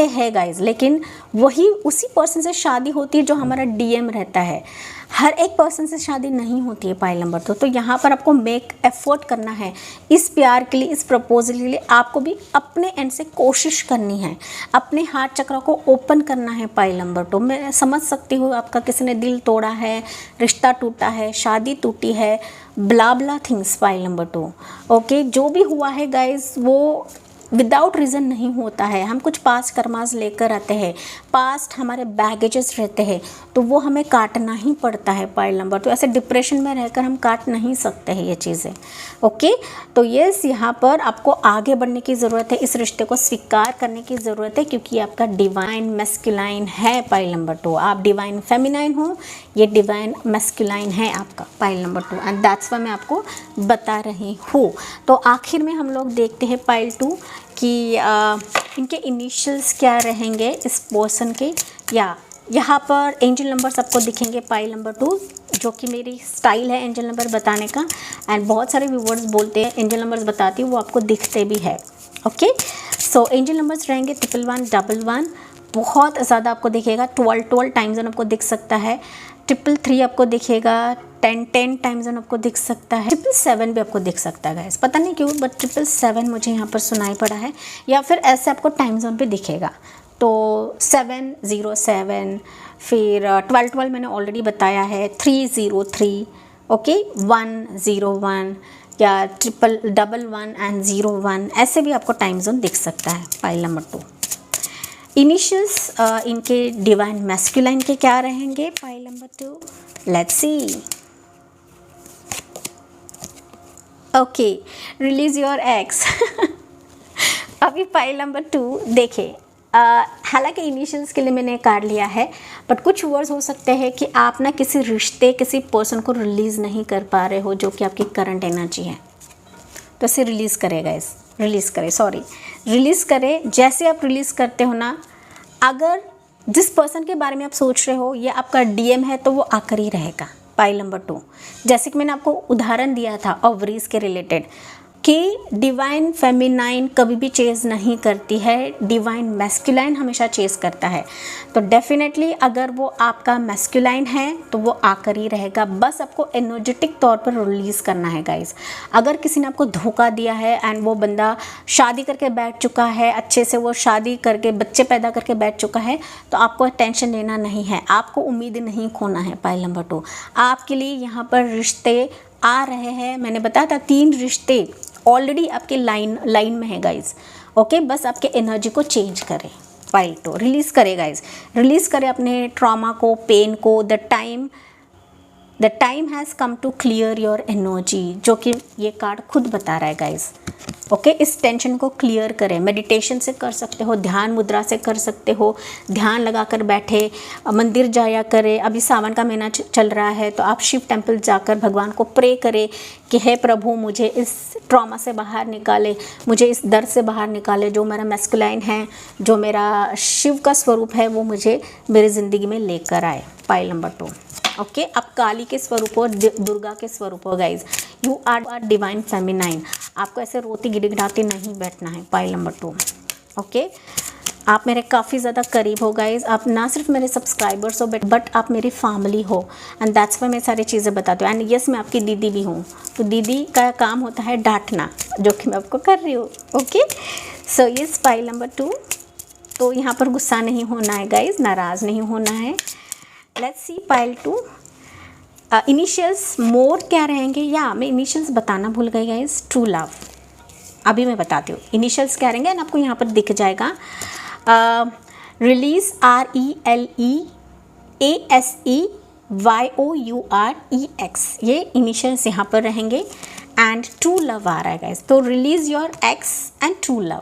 हैं गाइज, लेकिन वही उसी पर्सन से शादी होती है जो हमारा डीएम रहता है। हर एक पर्सन से शादी नहीं होती है पाइल नंबर 2। तो यहाँ पर आपको मेक एफर्ट करना है इस प्यार के लिए, इस प्रपोजल के लिए। आपको भी अपने एंड से कोशिश करनी है, अपने हार्ट चक्र को ओपन करना है। पाइल नंबर 2 मैं समझ सकती हूँ आपका किसी ने दिल तोड़ा है, रिश्ता टूटा है, शादी टूटी है, ब्ला थिंग्स। पाइल नंबर 2 ओके, जो भी हुआ है गाइज वो विदाउट रीज़न नहीं होता है। हम कुछ पास्ट कर्मास लेकर आते हैं, पास्ट हमारे बैगेजेस रहते हैं, तो वो हमें काटना ही पड़ता है। पाइल नंबर 2 ऐसे डिप्रेशन में रहकर हम काट नहीं सकते हैं ये चीज़ें। ओके, तो यस, यहाँ पर आपको आगे बढ़ने की ज़रूरत है, इस रिश्ते को स्वीकार करने की ज़रूरत है, क्योंकि आपका डिवाइन मैस्कुलाइन है। पाइल नंबर 2 आप डिवाइन फेमिनाइन हो, ये डिवाइन मैस्कुलाइन है आपका। Pile number 2 and that's why मैं आपको बता रही हूँ। तो आखिर में हम लोग देखते हैं पाइल 2 कि इनके इनिशियल्स क्या रहेंगे इस पर्सन के। या यहाँ पर एंजल नंबर्स आपको दिखेंगे पाइल नंबर 2, जो कि मेरी स्टाइल है एंजल नंबर बताने का। एंड बहुत सारे व्यूवर्स बोलते हैं एंजल नंबर्स बताती हूँ, वो आपको दिखते भी है। ओके, सो एंजल नंबर्स रहेंगे 1111, 11, बहुत ज़्यादा आपको दिखेगा। 12 टाइम जोन आपको दिख सकता है। 333 आपको दिखेगा। 10 टाइम जोन आपको दिख सकता है। 777 भी आपको दिख सकता है गाइस, पता नहीं क्यों बट 777 मुझे यहाँ पर सुनाई पड़ा है। या फिर ऐसे आपको टाइम जोन पे दिखेगा। तो 707, फिर 12 मैंने ऑलरेडी बताया है। 303 ओके, 101 या 1111 एंड 01 ऐसे भी आपको टाइम जोन दिख सकता है। पाइल नंबर 2 इनिशियल्स इनके डिवाइन मैस्कुलाइन के क्या रहेंगे pile number 2, let's see. Okay, release your x. अभी पाइल नंबर 2 देखिए, हालांकि इनिशियल्स के लिए मैंने कार्ड लिया है, बट कुछ वर्ड्स हो सकते हैं कि आप ना किसी रिश्ते, किसी पर्सन को रिलीज़ नहीं कर पा रहे हो जो कि आपकी करंट एनर्जी है। तो इसे रिलीज़ करेगा, रिलीज़ करें। जैसे आप रिलीज़ करते हो ना, अगर जिस पर्सन के बारे में आप सोच रहे हो ये आपका डीएम है तो वो आकर ही रहेगा। पाइल नंबर 2, जैसे कि मैंने आपको उदाहरण दिया था ओवरीज के रिलेटेड कि डिवाइन फेमिनाइन कभी भी चेज़ नहीं करती है, डिवाइन मैस्कुलाइन हमेशा चेज़ करता है। तो डेफिनेटली अगर वो आपका मैस्कुलाइन है तो वो आकर ही रहेगा, बस आपको एनर्जेटिक तौर पर रिलीज़ करना है गाइस। अगर किसी ने आपको धोखा दिया है एंड वो बंदा शादी करके बैठ चुका है, अच्छे से वो शादी करके बच्चे पैदा करके बैठ चुका है, तो आपको टेंशन लेना नहीं है, आपको उम्मीद नहीं खोना है। पाइल नंबर 2 आपके लिए यहाँ पर रिश्ते आ रहे हैं। मैंने बताया था 3 रिश्ते ऑलरेडी आपके लाइन में है गाइज। ओके, बस आपके एनर्जी को चेंज करें। पाइल 2 रिलीज़ करें गाइज, रिलीज़ करें अपने ट्रॉमा को, पेन को। The time has come to clear your energy, जो कि ये कार्ड खुद बता रहा है गाइज। ओके, इस टेंशन को क्लियर करें। मेडिटेशन से कर सकते हो, ध्यान मुद्रा से कर सकते हो, ध्यान लगा कर बैठे, मंदिर जाया करें। अभी सावन का महीना चल रहा है तो आप शिव टेम्पल जाकर भगवान को प्रे करें कि हे प्रभु मुझे इस ट्रॉमा से बाहर निकाले, मुझे इस दर्द से बाहर निकाले, जो मेरा मैस्कुलाइन है, जो मेरा शिव का स्वरूप है, वो मुझे मेरी ज़िंदगी में लेकर आए। Pile number 2। ओके, आप काली के स्वरूप हो, दुर्गा के स्वरूप हो guys. You are divine feminine. आपको ऐसे रोती गिड़गिड़ाती नहीं बैठना है। Pile number 2। ओके, आप मेरे काफ़ी ज़्यादा करीब हो गाइज। आप ना सिर्फ मेरे सब्सक्राइबर्स हो बट आप मेरी फैमिली हो, एंड दैट्स वाई मैं सारी चीज़ें बताती हूँ। एंड यस, मैं आपकी दीदी भी हूँ, तो दीदी का काम होता है डांटना, जो कि मैं आपको कर रही हूँ। Okay, so yes, pile number 2। तो यहाँ पर गुस्सा नहीं होना है गाइज, नाराज़ नहीं होना है। Let's see pile 2। इनिशियल्स मोर क्या रहेंगे, या मैं इनिशियल्स बताना भूल गई गाइज। ट्रू लव, अभी मैं बताती हूँ इनिशियल्स क्या रहेंगे, एंड आपको यहाँ पर दिख जाएगा। रिलीज RELEASEYOUREX, ये इनिशियल्स यहाँ पर रहेंगे। एंड ट्रू लव आ रहा है गाइज, तो release your x and true love.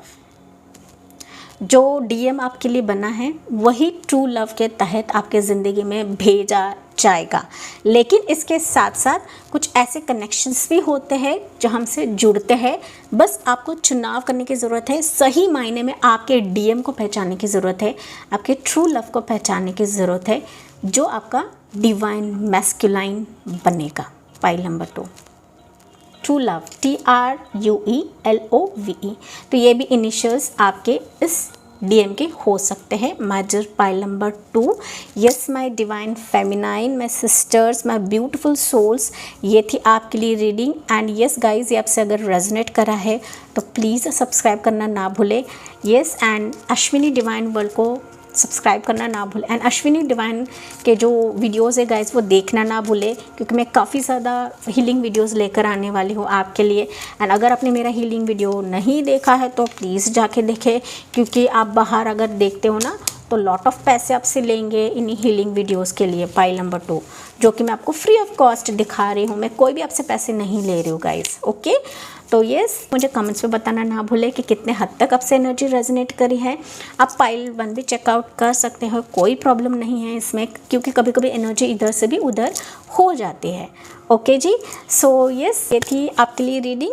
जो DM आपके लिए बना है वही ट्रू लव के तहत आपके ज़िंदगी में भेजा जाएगा। लेकिन इसके साथ साथ कुछ ऐसे कनेक्शंस भी होते हैं जो हमसे जुड़ते हैं। बस आपको चुनाव करने की ज़रूरत है, सही मायने में आपके DM को पहचानने की ज़रूरत है, आपके ट्रू लव को पहचानने की ज़रूरत है, जो आपका डिवाइन मैस्कुलाइन बनेगा। Pile number 2, true love, TRUELOVE। तो ये भी इनिशियल्स आपके इस DM के हो सकते हैं। Major pile number 2। Yes my divine feminine, my sisters, my beautiful souls, ये थी आपके लिए रीडिंग। एंड यस गाइज, ये आपसे अगर रेजोनेट करा है तो प्लीज़ सब्सक्राइब करना ना भूलें। Yes, and Ashwini divine world को सब्सक्राइब करना ना भूलें, एंड अश्विनी डिवाइन के जो वीडियोस है गाइस वो देखना ना भूलें, क्योंकि मैं काफ़ी ज़्यादा हीलिंग वीडियोस लेकर आने वाली हूँ आपके लिए। एंड अगर आपने मेरा हीलिंग वीडियो नहीं देखा है तो प्लीज़ जाके देखें, क्योंकि आप बाहर अगर देखते हो ना तो लॉट ऑफ पैसे आपसे लेंगे इन्हीं हीलिंग वीडियोस के लिए। पाइल नंबर 2, जो कि मैं आपको फ्री ऑफ कॉस्ट दिखा रही हूँ, मैं कोई भी आपसे पैसे नहीं ले रही हूँ गाइस। ओके, तो यस, मुझे कमेंट्स में बताना ना भूलें कि कितने हद तक आपसे एनर्जी रेजोनेट करी है। आप पाइल 1 भी चेकआउट कर सकते हो, कोई प्रॉब्लम नहीं है इसमें, क्योंकि कभी कभी एनर्जी इधर से भी उधर हो जाती है। ओके जी, सो यस, ये थी आपके लिए रीडिंग।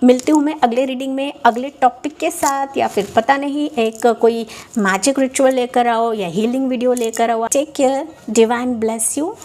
मिलती हूँ मैं अगले रीडिंग में अगले टॉपिक के साथ, या फिर पता नहीं एक कोई मैजिक रिचुअल लेकर आओ या हीलिंग वीडियो लेकर आओ। Take care, divine bless you.